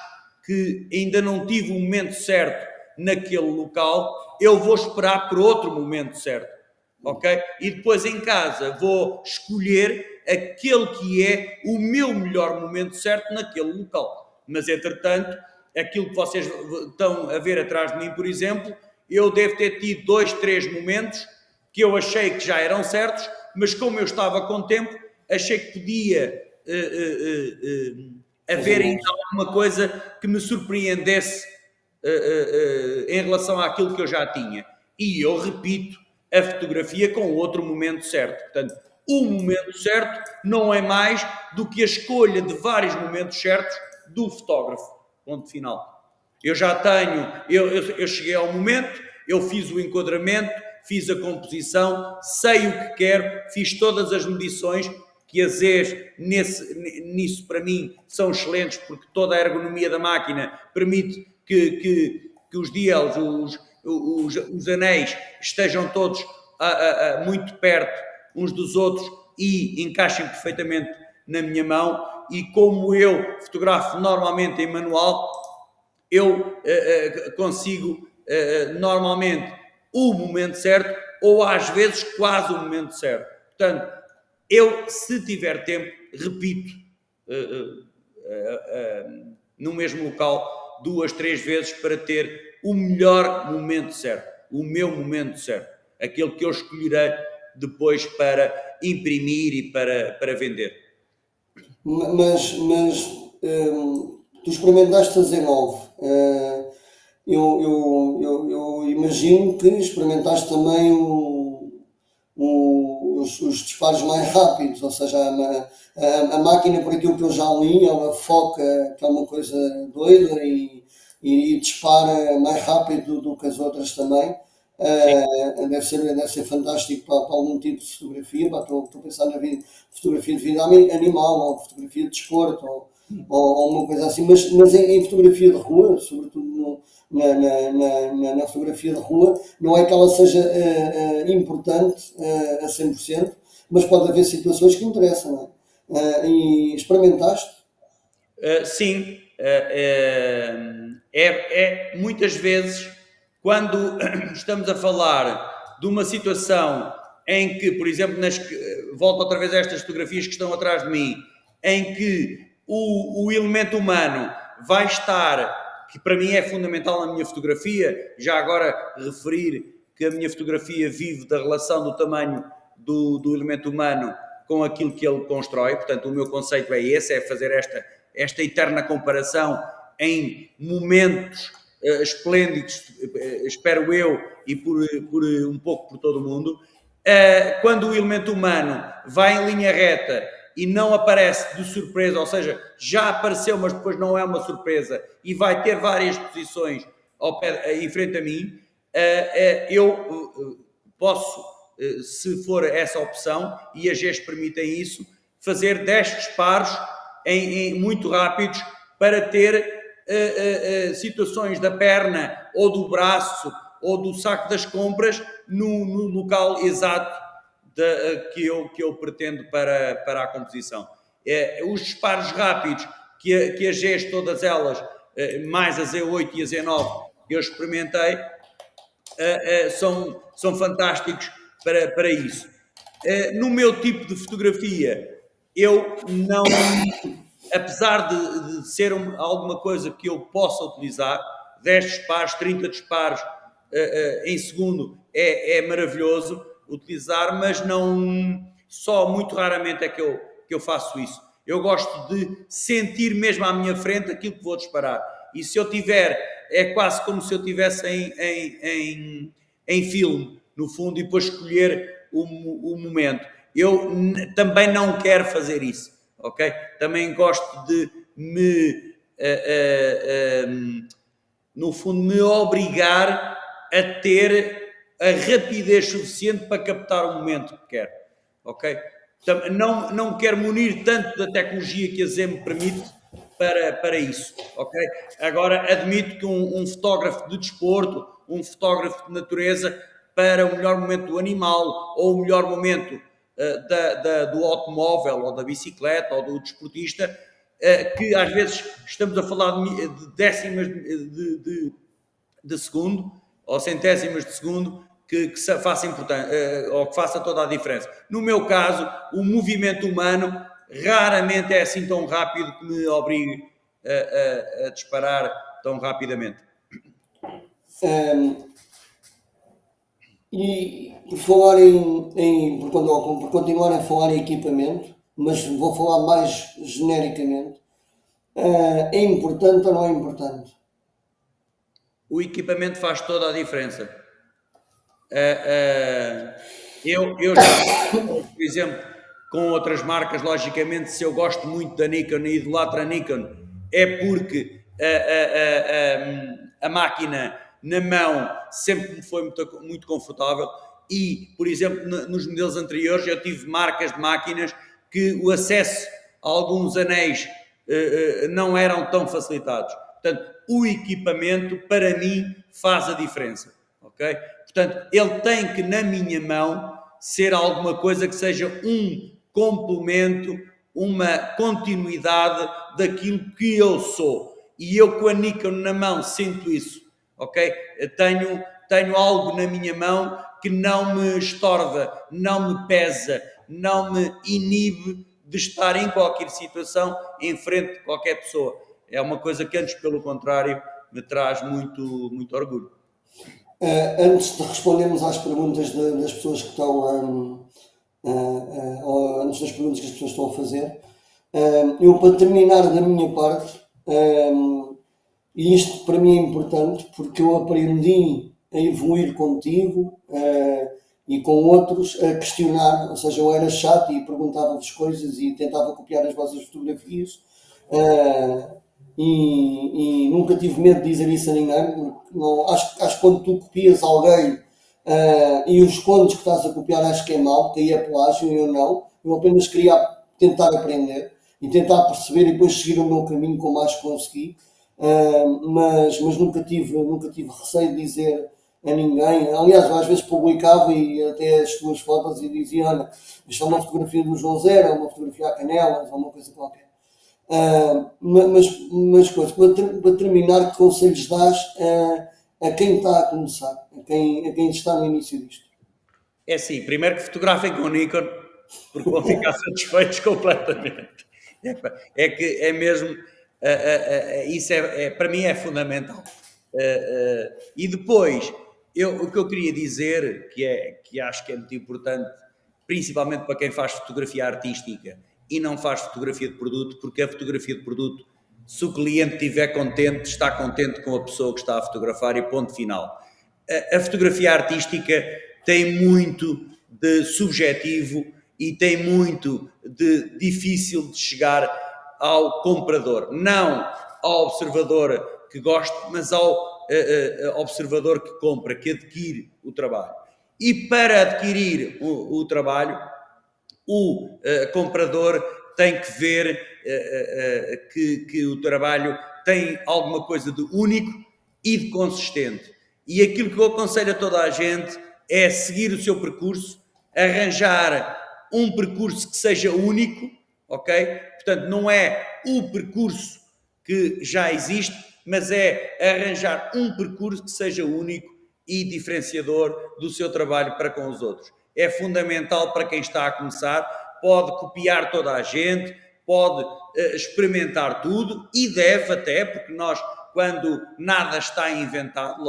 [SPEAKER 2] que ainda não tive o momento certo naquele local, eu vou esperar por outro momento certo, ok? E depois em casa vou escolher aquele que é o meu melhor momento certo naquele local. Mas, entretanto, aquilo que vocês estão a ver atrás de mim, por exemplo, eu devo ter tido 2, 3 momentos que eu achei que já eram certos, mas como eu estava com tempo, achei que podia haver ainda alguma coisa que me surpreendesse em relação àquilo que eu já tinha. E eu repito a fotografia com outro momento certo. Portanto, o momento certo não é mais do que a escolha de vários momentos certos do fotógrafo. Ponto final. Eu já tenho, eu cheguei ao momento, eu fiz o enquadramento, fiz a composição, sei o que quero, fiz todas as medições, que as Zs nisso para mim são excelentes, porque toda a ergonomia da máquina permite que os dials, os anéis estejam todos muito perto uns dos outros e encaixem perfeitamente na minha mão. E como eu fotografo normalmente em manual, eu consigo normalmente o momento certo, ou às vezes quase o momento certo. Portanto, eu, se tiver tempo, repito no mesmo local 2, 3 vezes para ter o melhor momento certo, o meu momento certo, aquele que eu escolherei depois para imprimir e para vender.
[SPEAKER 1] Mas tu experimentaste fazer 9. Eu imagino que experimentaste também os disparos mais rápidos, ou seja, a máquina, por aquilo que eu já li, ela foca, que é uma coisa doida e dispara mais rápido do que as outras também. Deve ser fantástico para algum tipo de fotografia. Estou a pensar na fotografia de vida animal, ou fotografia de desporto, ou uma coisa assim, mas em fotografia de rua, sobretudo na fotografia de rua, não é que ela seja importante a 100%, mas pode haver situações que interessam, não é? E experimentaste?
[SPEAKER 2] Sim, muitas vezes quando estamos a falar de uma situação em que, por exemplo, volto outra vez a estas fotografias que estão atrás de mim, em que o elemento humano vai estar, que para mim é fundamental na minha fotografia, já agora referir que a minha fotografia vive da relação do tamanho do elemento humano com aquilo que ele constrói. Portanto, o meu conceito é esse, é fazer esta eterna comparação em momentos esplêndidos, espero eu, e por um pouco por todo o mundo. Quando o elemento humano vai em linha reta e não aparece de surpresa, ou seja, já apareceu, mas depois não é uma surpresa, e vai ter várias posições em frente a mim, eu posso, se for essa opção, e as Gs permitem isso, fazer 10 disparos muito rápidos para ter situações da perna ou do braço ou do saco das compras no local exato que eu pretendo para a composição. Os disparos rápidos que as Gs, todas elas, mais a Z8 e a Z9, eu experimentei, são fantásticos para isso. No meu tipo de fotografia, eu apesar de ser alguma coisa que eu possa utilizar, 10 disparos, 30 disparos em segundo é maravilhoso utilizar, mas não só muito raramente é que eu faço isso. Eu gosto de sentir mesmo à minha frente aquilo que vou disparar. E se eu tiver, é quase como se eu estivesse em filme, no fundo, e depois escolher o momento. Eu também não quero fazer isso, ok? Também gosto de no fundo, me obrigar a ter a rapidez suficiente para captar o momento que quero, ok? Não quero munir tanto da tecnologia que a Z me permite para isso, ok? Agora, admito que um fotógrafo de desporto, um fotógrafo de natureza, para o melhor momento do animal ou o melhor momento do automóvel ou da bicicleta ou do desportista, que às vezes estamos a falar de décimas de segundo ou centésimas de segundo que faça ou que faça toda a diferença. No meu caso, o movimento humano raramente é assim tão rápido que me obrigue a disparar tão rapidamente.
[SPEAKER 1] E por falar por continuar a falar em equipamento, mas vou falar mais genericamente, é importante ou não é importante?
[SPEAKER 2] O equipamento faz toda a diferença. Eu já, por exemplo, com outras marcas, logicamente, se eu gosto muito da Nikon e idolatro a Nikon, é porque a máquina na mão sempre me foi muito confortável e, por exemplo, nos modelos anteriores eu tive marcas de máquinas que o acesso a alguns anéis não eram tão facilitados. Portanto, o equipamento, para mim, faz a diferença, ok? Portanto, ele tem que, na minha mão, ser alguma coisa que seja um complemento, uma continuidade daquilo que eu sou. E eu, com a Nikon na mão, sinto isso, ok? Tenho algo na minha mão que não me estorva, não me pesa, não me inibe de estar em qualquer situação em frente de qualquer pessoa. É uma coisa que antes, pelo contrário, me traz muito, muito orgulho.
[SPEAKER 1] Antes de respondermos às perguntas das pessoas que estão ou antes das perguntas que as pessoas estão a fazer, eu, para terminar da minha parte, e isto para mim é importante porque eu aprendi a evoluir contigo e com outros a questionar, ou seja, eu era chato e perguntava-vos coisas e tentava copiar as vossas fotografias e nunca tive medo de dizer isso a ninguém. Não, acho que quando tu copias alguém e os contos que estás a copiar acho que é mau, porque aí é plágio e eu não. Eu apenas queria tentar aprender e tentar perceber e depois seguir o meu caminho como acho que consegui. Mas nunca tive receio de dizer a ninguém. Aliás, eu às vezes publicava e até as tuas fotos e dizia: olha, isto é uma fotografia do João Zero, uma fotografia a Canelas, ou uma coisa qualquer. Mas coisa, para terminar, que conselhos dás a quem está a começar, a quem está no início disto?
[SPEAKER 2] É assim, primeiro que fotografem com o Nikon, porque vão ficar satisfeitos completamente. É que é mesmo, isso para mim é fundamental. E depois, o que eu queria dizer, que acho que é muito importante, principalmente para quem faz fotografia artística e não faz fotografia de produto, porque a fotografia de produto, se o cliente estiver contente, está contente com a pessoa que está a fotografar e ponto final. A fotografia artística tem muito de subjetivo e tem muito de difícil de chegar ao comprador. Não ao observador que gosta, mas ao observador que compra, que adquire o trabalho. E para adquirir o trabalho, o comprador tem que ver que o trabalho tem alguma coisa de único e de consistente. E aquilo que eu aconselho a toda a gente é seguir o seu percurso, arranjar um percurso que seja único, ok? Portanto, não é o percurso que já existe, mas é arranjar um percurso que seja único e diferenciador do seu trabalho para com os outros. É fundamental para quem está a começar, pode copiar toda a gente, pode experimentar tudo e deve até, porque nós, quando nada está inventado,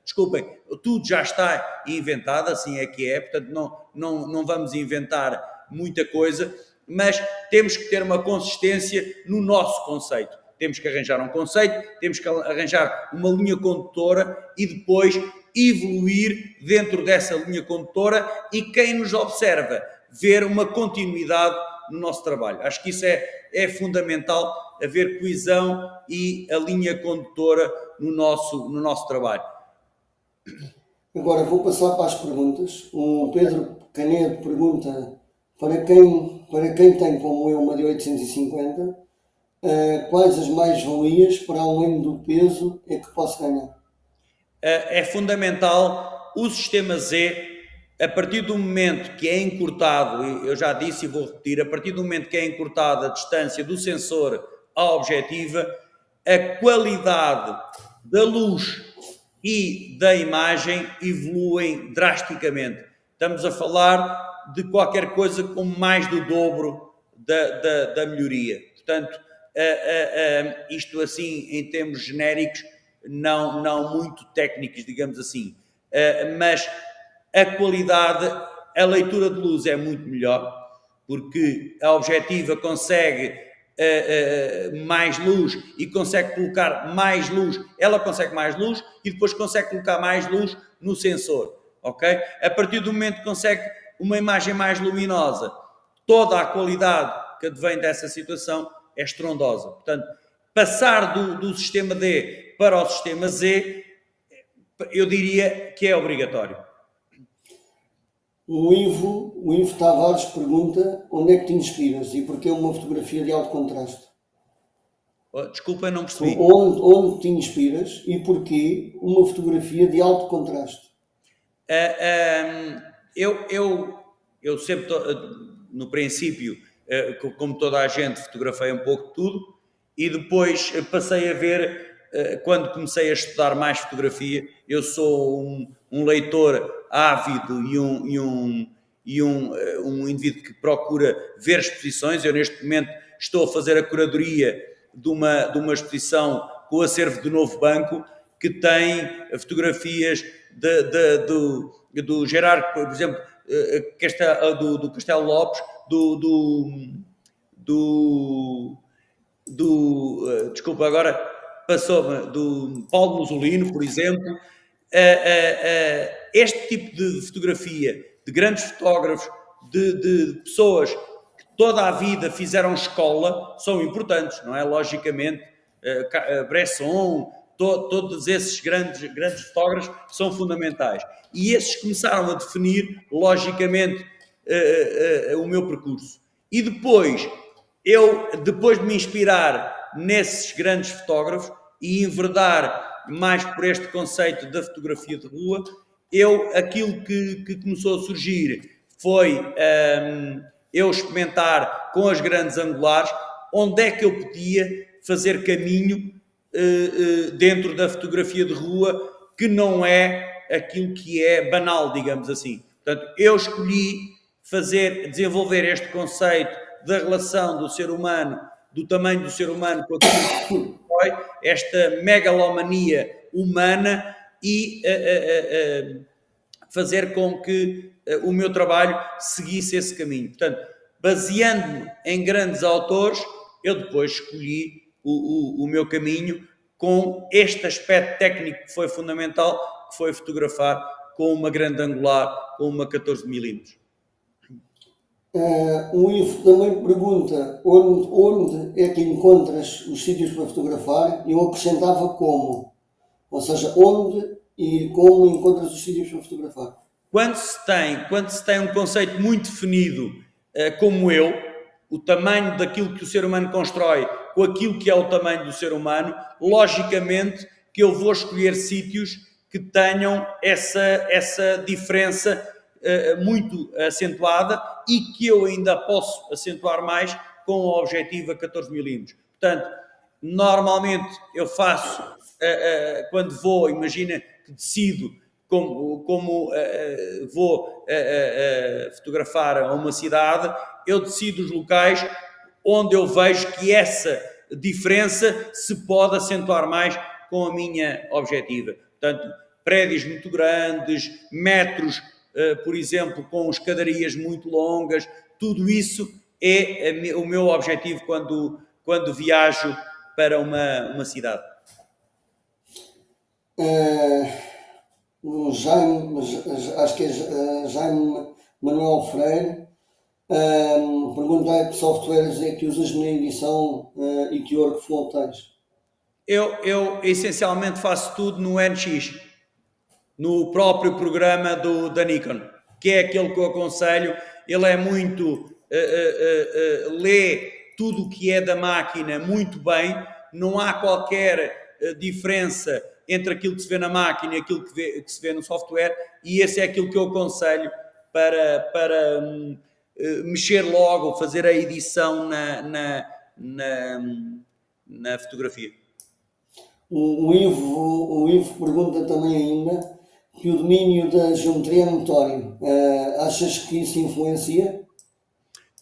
[SPEAKER 2] desculpem, tudo já está inventado, assim é que é, portanto não vamos inventar muita coisa, mas temos que ter uma consistência no nosso conceito. Temos que arranjar um conceito, temos que arranjar uma linha condutora e depois evoluir dentro dessa linha condutora e quem nos observa ver uma continuidade no nosso trabalho. Acho que isso é fundamental, haver coesão e a linha condutora no nosso trabalho.
[SPEAKER 1] Agora vou passar para as perguntas. O Pedro Canedo pergunta para quem tem como eu uma de 850, quais as mais-valias para além do peso é que posso ganhar?
[SPEAKER 2] É fundamental o sistema Z, a partir do momento que é encurtado, eu já disse e vou repetir, a partir do momento que é encurtada a distância do sensor à objetiva, a qualidade da luz e da imagem evoluem drasticamente. Estamos a falar de qualquer coisa com mais do dobro da melhoria. Portanto, isto assim, em termos genéricos, não muito técnicos, digamos assim, mas a qualidade, a leitura de luz é muito melhor, porque a objetiva consegue mais luz e consegue colocar mais luz, ela consegue mais luz e depois consegue colocar mais luz no sensor, ok? A partir do momento que consegue uma imagem mais luminosa, toda a qualidade que advém dessa situação é estrondosa. Portanto, passar do sistema D para o sistema Z, eu diria que é obrigatório.
[SPEAKER 1] O Ivo Tavares pergunta onde é que te inspiras e porquê uma fotografia de alto contraste?
[SPEAKER 2] Desculpa, não percebi.
[SPEAKER 1] Onde te inspiras e porquê uma fotografia de alto contraste?
[SPEAKER 2] Eu sempre, no princípio, como toda a gente, fotografei um pouco de tudo e depois passei a ver, quando comecei a estudar mais fotografia, eu sou um leitor ávido e um indivíduo que procura ver exposições. Eu neste momento estou a fazer a curadoria de uma exposição com o acervo do Novo Banco, que tem fotografias do Gerard, por exemplo, do Castelo Lopes, desculpa, agora passou-me, do Paulo Musolino, por exemplo. Este tipo de fotografia, de grandes fotógrafos, de pessoas que toda a vida fizeram escola, são importantes, não é? Logicamente, Bresson, todos esses grandes fotógrafos são fundamentais. E esses começaram a definir, logicamente, o meu percurso. E depois de me inspirar nesses grandes fotógrafos e enverdar mais por este conceito da fotografia de rua, aquilo que começou a surgir foi eu experimentar com as grandes angulares onde é que eu podia fazer caminho dentro da fotografia de rua, que não é aquilo que é banal, digamos assim. Portanto, eu escolhi desenvolver este conceito da relação do ser humano, do tamanho do ser humano com aquilo que foi, esta megalomania humana e fazer com que o meu trabalho seguisse esse caminho. Portanto, baseando-me em grandes autores, eu depois escolhi o meu caminho com este aspecto técnico que foi fundamental, que foi fotografar com uma grande angular, com uma 14mm.
[SPEAKER 1] O Ivo também pergunta onde é que encontras os sítios para fotografar, e eu acrescentava como, ou seja, onde e como encontras os sítios para fotografar.
[SPEAKER 2] Quando se tem um conceito muito definido, como o tamanho daquilo que o ser humano constrói com aquilo que é o tamanho do ser humano, logicamente que eu vou escolher sítios que tenham essa diferença muito acentuada e que eu ainda posso acentuar mais com o objetivo a 14mm. Portanto, normalmente eu faço, quando vou, imagina que decido como vou fotografar a uma cidade, eu decido os locais onde eu vejo que essa diferença se pode acentuar mais com a minha objetiva. Portanto, prédios muito grandes, metros, por exemplo, com escadarias muito longas, tudo isso é o meu objetivo quando viajo para uma cidade.
[SPEAKER 1] O Jaime, acho que é Jaime Manuel Freire, pergunta que softwares é que usas na edição e que workflow tens?
[SPEAKER 2] Eu essencialmente faço tudo no NX, no próprio programa da Nikon, que é aquele que eu aconselho. Ele é muito... lê tudo o que é da máquina muito bem, não há qualquer diferença entre aquilo que se vê na máquina e aquilo que se vê no software, e esse é aquilo que eu aconselho para mexer logo, fazer a edição na fotografia.
[SPEAKER 1] O Ivo pergunta também ainda que o domínio da geometria é notório. Achas que isso influencia?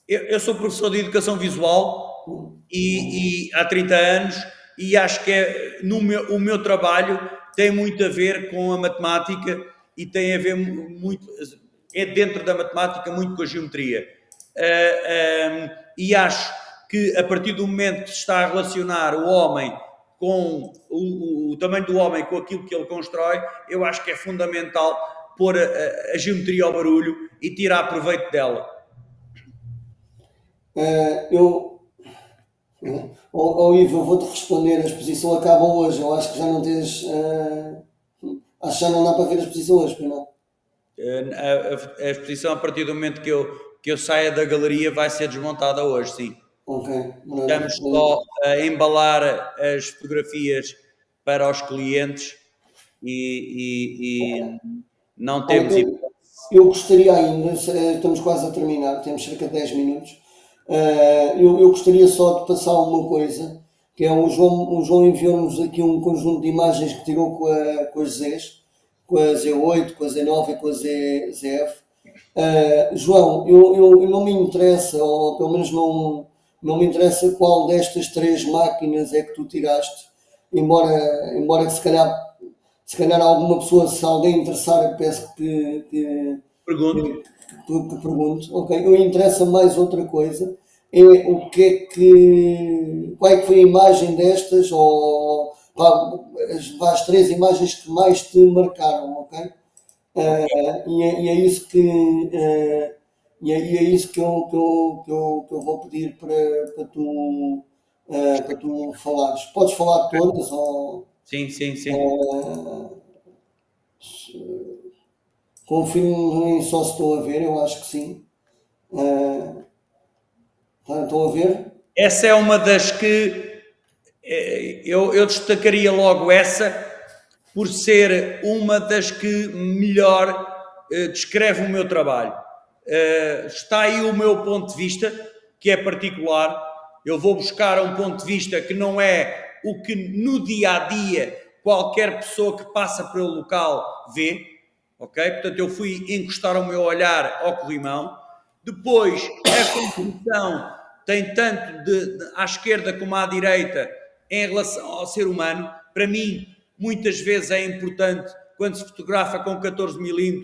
[SPEAKER 2] Eu sou professor de Educação Visual e há 30 anos, e acho que o meu trabalho tem muito a ver com a matemática e tem a ver muito, é dentro da matemática, muito com a geometria. E acho que a partir do momento que se está a relacionar o homem com o tamanho do homem com aquilo que ele constrói, eu acho que é fundamental pôr a geometria ao barulho e tirar proveito dela.
[SPEAKER 1] Ivo, eu vou-te responder, a exposição acaba hoje, eu acho que já não tens, acho que já não dá para ver a exposição hoje, pois não?
[SPEAKER 2] A exposição, a partir do momento que eu saia da galeria, vai ser desmontada hoje, sim.
[SPEAKER 1] Ok.
[SPEAKER 2] Estamos só a embalar as fotografias para os clientes e não temos...
[SPEAKER 1] Eu gostaria ainda, estamos quase a terminar, temos cerca de 10 minutos, eu gostaria só de passar uma coisa, que é o João enviou-nos aqui um conjunto de imagens que tirou com as Zs, com a Z8, com a Z9 e com a ZF. João, eu não me interessa, ou pelo menos não me interessa qual destas 3 máquinas é que tu tiraste, embora que se calhar alguma pessoa, se alguém interessar, peço que pergunte. Ok, eu interessa mais outra coisa, é o que é que, qual é que foi a imagem destas, ou as 3 imagens que mais te marcaram, ok? E é isso que eu vou pedir para tu falares. Podes falar todas ou...
[SPEAKER 2] Sim.
[SPEAKER 1] Confirmo só se estou a ver, eu acho que sim. Estou a ver?
[SPEAKER 2] Essa é uma das que eu destacaria logo essa, por ser uma das que melhor descreve o meu trabalho. Está aí o meu ponto de vista, que é particular. Eu vou buscar um ponto de vista que não é o que no dia a dia qualquer pessoa que passa pelo local vê, ok? Portanto, eu fui encostar o meu olhar ao corrimão. Depois, a composição tem tanto à esquerda como à direita em relação ao ser humano. Para mim, muitas vezes é importante, quando se fotografa com 14mm,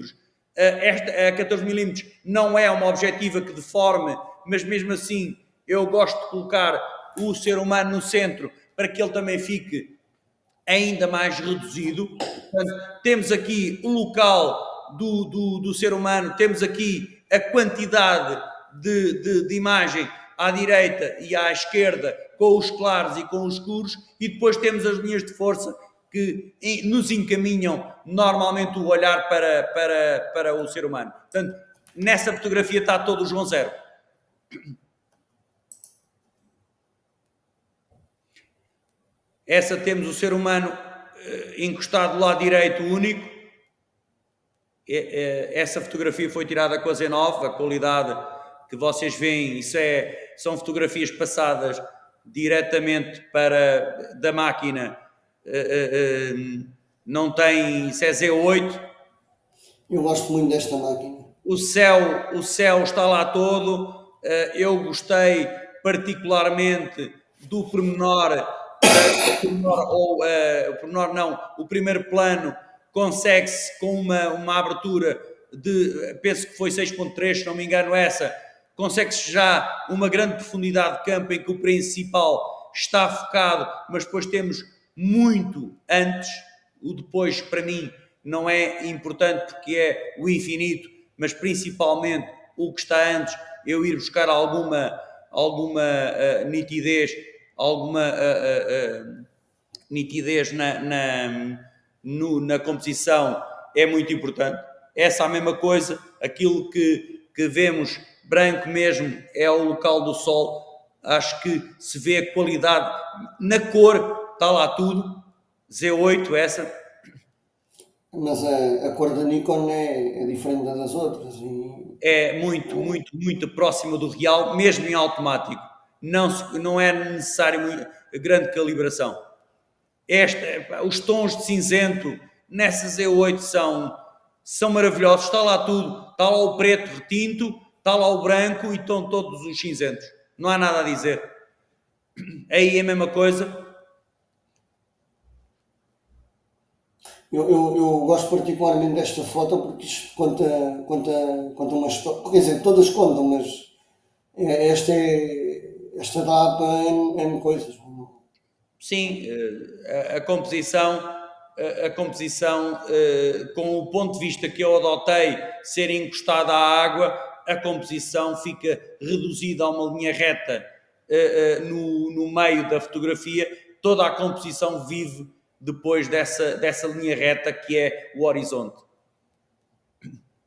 [SPEAKER 2] a 14mm não é uma objetiva que deforme, mas mesmo assim eu gosto de colocar o ser humano no centro para que ele também fique ainda mais reduzido. Portanto, temos aqui o local do ser humano, temos aqui a quantidade de imagem à direita e à esquerda, com os claros e com os escuros, e depois temos as linhas de força que nos encaminham normalmente o olhar para o ser humano. Portanto, nessa fotografia está todo o João Zero. Essa temos o ser humano encostado do lado direito único. Essa fotografia foi tirada com a Z9, a qualidade que vocês veem, são fotografias passadas diretamente da máquina, não tem, isso é Z8.
[SPEAKER 1] Eu gosto muito desta máquina.
[SPEAKER 2] O céu está lá todo. Eu gostei particularmente do pormenor, o primeiro plano consegue-se com uma abertura de, penso que foi 6.3, se não me engano consegue-se já uma grande profundidade de campo em que o principal está focado, mas depois temos muito antes, o depois para mim não é importante porque é o infinito, mas principalmente o que está antes, eu ir buscar alguma nitidez, nitidez na composição é muito importante. Essa é a mesma coisa, aquilo que vemos branco mesmo é o local do sol, acho que se vê a qualidade na cor, está lá tudo, Z8 essa.
[SPEAKER 1] Mas a cor da Nikon é diferente das outras.
[SPEAKER 2] É muito próxima do real, mesmo em automático. Não é necessário grande calibração. Os tons de cinzento nessa Z8 são maravilhosos. Está lá tudo. Está lá o preto retinto, está lá o branco e estão todos os cinzentos. Não há nada a dizer. Aí é a mesma coisa.
[SPEAKER 1] Eu gosto particularmente desta foto porque isto conta uma história. Quer dizer, todas contam, mas esta dá para N coisas.
[SPEAKER 2] Sim, a composição, com o ponto de vista que eu adotei, ser encostada à água, a composição fica reduzida a uma linha reta no meio da fotografia. Toda a composição vive depois dessa linha reta que é o horizonte.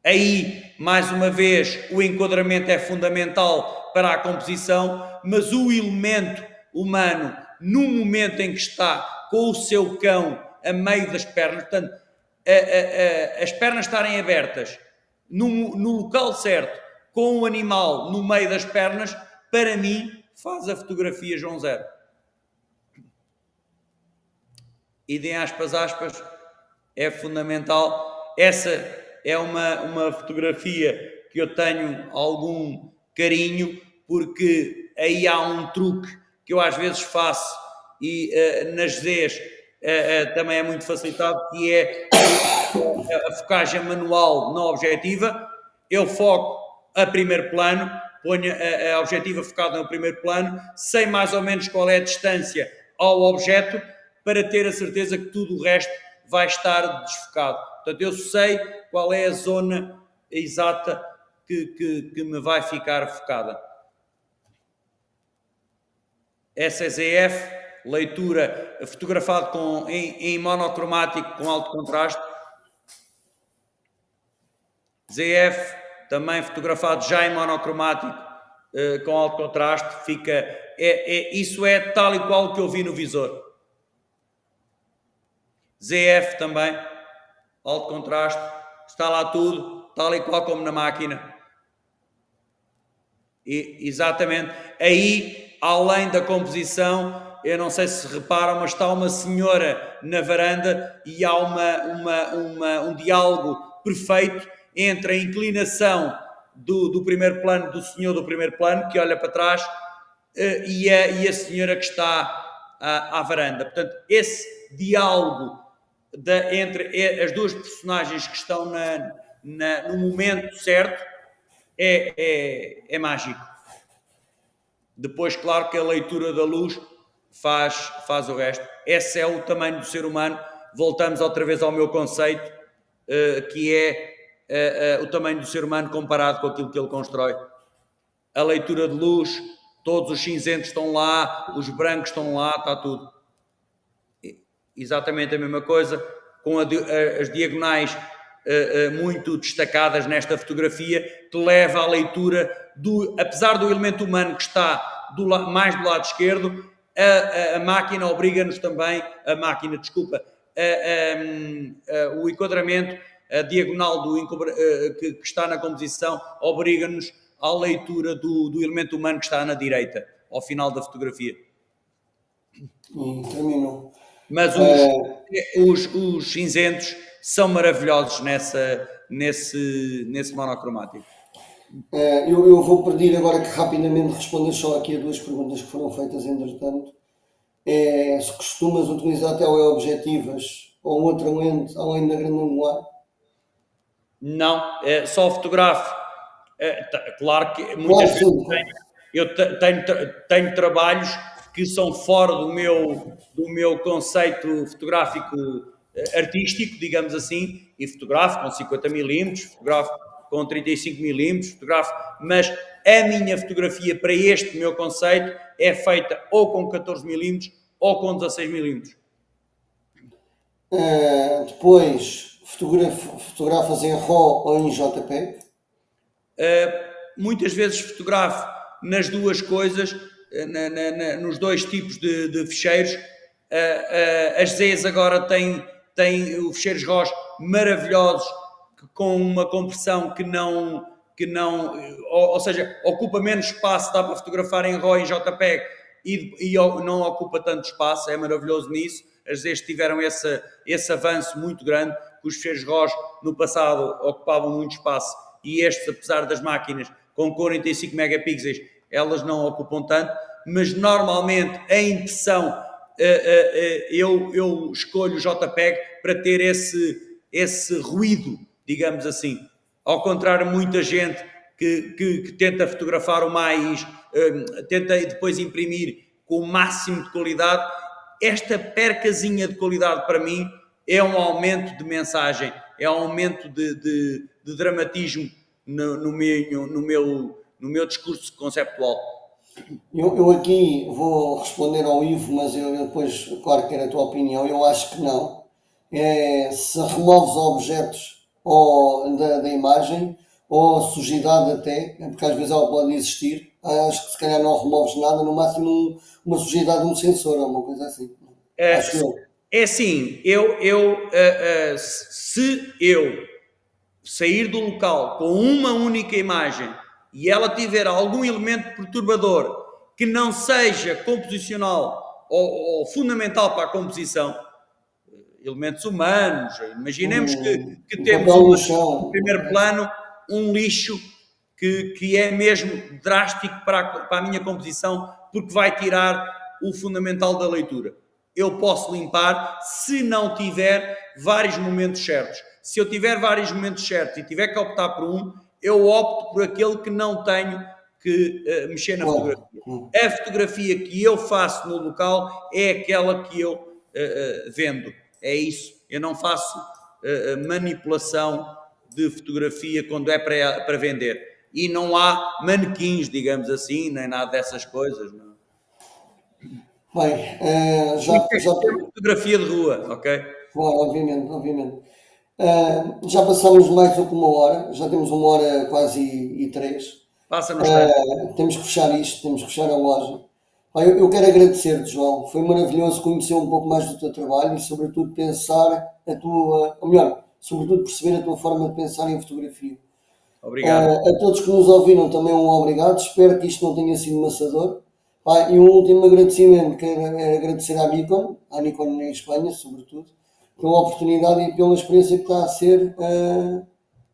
[SPEAKER 2] Aí, mais uma vez, o enquadramento é fundamental para a composição, mas o elemento humano, no momento em que está com o seu cão a meio das pernas, portanto, as pernas estarem abertas no local certo, com o animal no meio das pernas, para mim, faz a fotografia João Zero. Idem aspas, é fundamental. Essa é uma fotografia que eu tenho algum carinho, porque aí há um truque que eu às vezes faço e nas Zs também é muito facilitado, que é a focagem manual na objetiva. Eu foco a primeiro plano, ponho a objetiva focada no primeiro plano, sei mais ou menos qual é a distância ao objeto, para ter a certeza que tudo o resto vai estar desfocado. Portanto, eu sei qual é a zona exata que me vai ficar focada. SZF, leitura fotografado em monocromático com alto contraste. ZF, também fotografado já em monocromático com alto contraste. Isso é tal e qual o que eu vi no visor. ZF também, alto contraste, está lá tudo, tal e qual como na máquina. Exatamente. Aí, além da composição, eu não sei se reparam, mas está uma senhora na varanda e há um diálogo perfeito entre a inclinação do primeiro plano, do senhor do primeiro plano, que olha para trás, e a senhora que está à varanda. Portanto, esse diálogo entre as duas personagens que estão no momento certo é mágico. Depois, claro que a leitura da luz faz o resto. Esse é o tamanho do ser humano. Voltamos outra vez ao meu conceito, que é o tamanho do ser humano comparado com aquilo que ele constrói. A leitura de luz, todos os cinzentos estão lá, os brancos estão lá, está tudo. Exatamente a mesma coisa, com as diagonais muito destacadas nesta fotografia, que leva à leitura apesar do elemento humano que está mais do lado esquerdo, a máquina obriga-nos também, o enquadramento, a diagonal que está na composição, obriga-nos à leitura do elemento humano que está na direita, ao final da fotografia.
[SPEAKER 1] Terminou.
[SPEAKER 2] Mas os cinzentos são maravilhosos nesse monocromático.
[SPEAKER 1] Eu vou pedir agora que rapidamente respondas só aqui a duas perguntas que foram feitas entretanto. Se costumas utilizar teleobjetivas ou outra lente além da grande angular?
[SPEAKER 2] Não, só fotografo. Claro que muitas
[SPEAKER 1] Claro,
[SPEAKER 2] vezes
[SPEAKER 1] sim, claro.
[SPEAKER 2] tenho trabalhos que são fora do meu conceito fotográfico artístico, digamos assim, e fotografo com 50 mm, fotografo com 35 mm, fotografo, mas a minha fotografia para este meu conceito é feita ou com 14 mm ou com 16 mm.
[SPEAKER 1] Depois, fotografas em RAW ou em JPEG?
[SPEAKER 2] Muitas vezes fotografo nas duas coisas, nos dois tipos de ficheiros. As Zs agora têm os ficheiros RAWs maravilhosos, com uma compressão ou seja, ocupa menos espaço, dá para fotografar em RAW e em JPEG e não ocupa tanto espaço, é maravilhoso nisso. As Zs tiveram esse avanço muito grande, que os ficheiros RAWs no passado ocupavam muito espaço e estes, apesar das máquinas com 45 megapixels, elas não ocupam tanto, mas normalmente a impressão eu escolho o JPEG para ter esse ruído, digamos assim. Ao contrário, muita gente que tenta fotografar o mais, tenta depois imprimir com o máximo de qualidade. Esta percazinha de qualidade para mim é um aumento de mensagem, é um aumento de dramatismo no meu discurso conceptual.
[SPEAKER 1] Eu aqui vou responder ao Ivo, mas eu depois, claro, quero a tua opinião. Eu acho que não. Se removes objetos da imagem, ou sujidade até, porque às vezes ela pode existir, acho que se calhar não removes nada, no máximo uma sujidade de um sensor ou uma coisa assim. Acho eu.
[SPEAKER 2] É assim, se eu sair do local com uma única imagem e ela tiver algum elemento perturbador que não seja composicional ou fundamental para a composição, elementos humanos, imaginemos que temos
[SPEAKER 1] papel no
[SPEAKER 2] no
[SPEAKER 1] chão.
[SPEAKER 2] primeiro plano um lixo que é mesmo drástico para a minha composição, porque vai tirar o fundamental da leitura. Eu posso limpar se não tiver vários momentos certos. Se eu tiver vários momentos certos e tiver que optar por um, eu opto por aquele que não tenho que mexer na fotografia. A fotografia que eu faço no local é aquela que eu vendo. É isso. Eu não faço manipulação de fotografia quando é para vender. E não há manequins, digamos assim, nem nada dessas coisas. Não.
[SPEAKER 1] Bem,
[SPEAKER 2] Isso é fotografia de rua, ok?
[SPEAKER 1] Claro, obviamente. Já passamos mais do que uma hora, já temos uma hora quase e três.
[SPEAKER 2] Passa no instante.
[SPEAKER 1] Temos que fechar isto, temos que fechar a loja. Eu quero agradecer-te, João. Foi maravilhoso conhecer um pouco mais do teu trabalho e, sobretudo, pensar ou melhor, sobretudo, perceber a tua forma de pensar em fotografia.
[SPEAKER 2] Obrigado.
[SPEAKER 1] A todos que nos ouviram, também um obrigado. Espero que isto não tenha sido maçador. E um último agradecimento, quero agradecer à Nikon em Espanha, sobretudo, pela oportunidade e pela experiência que está a ser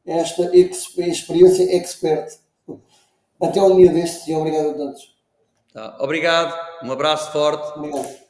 [SPEAKER 1] esta experiência expert. Até um dia destes e obrigado a todos.
[SPEAKER 2] Tá. Obrigado, um abraço forte.
[SPEAKER 1] Obrigado.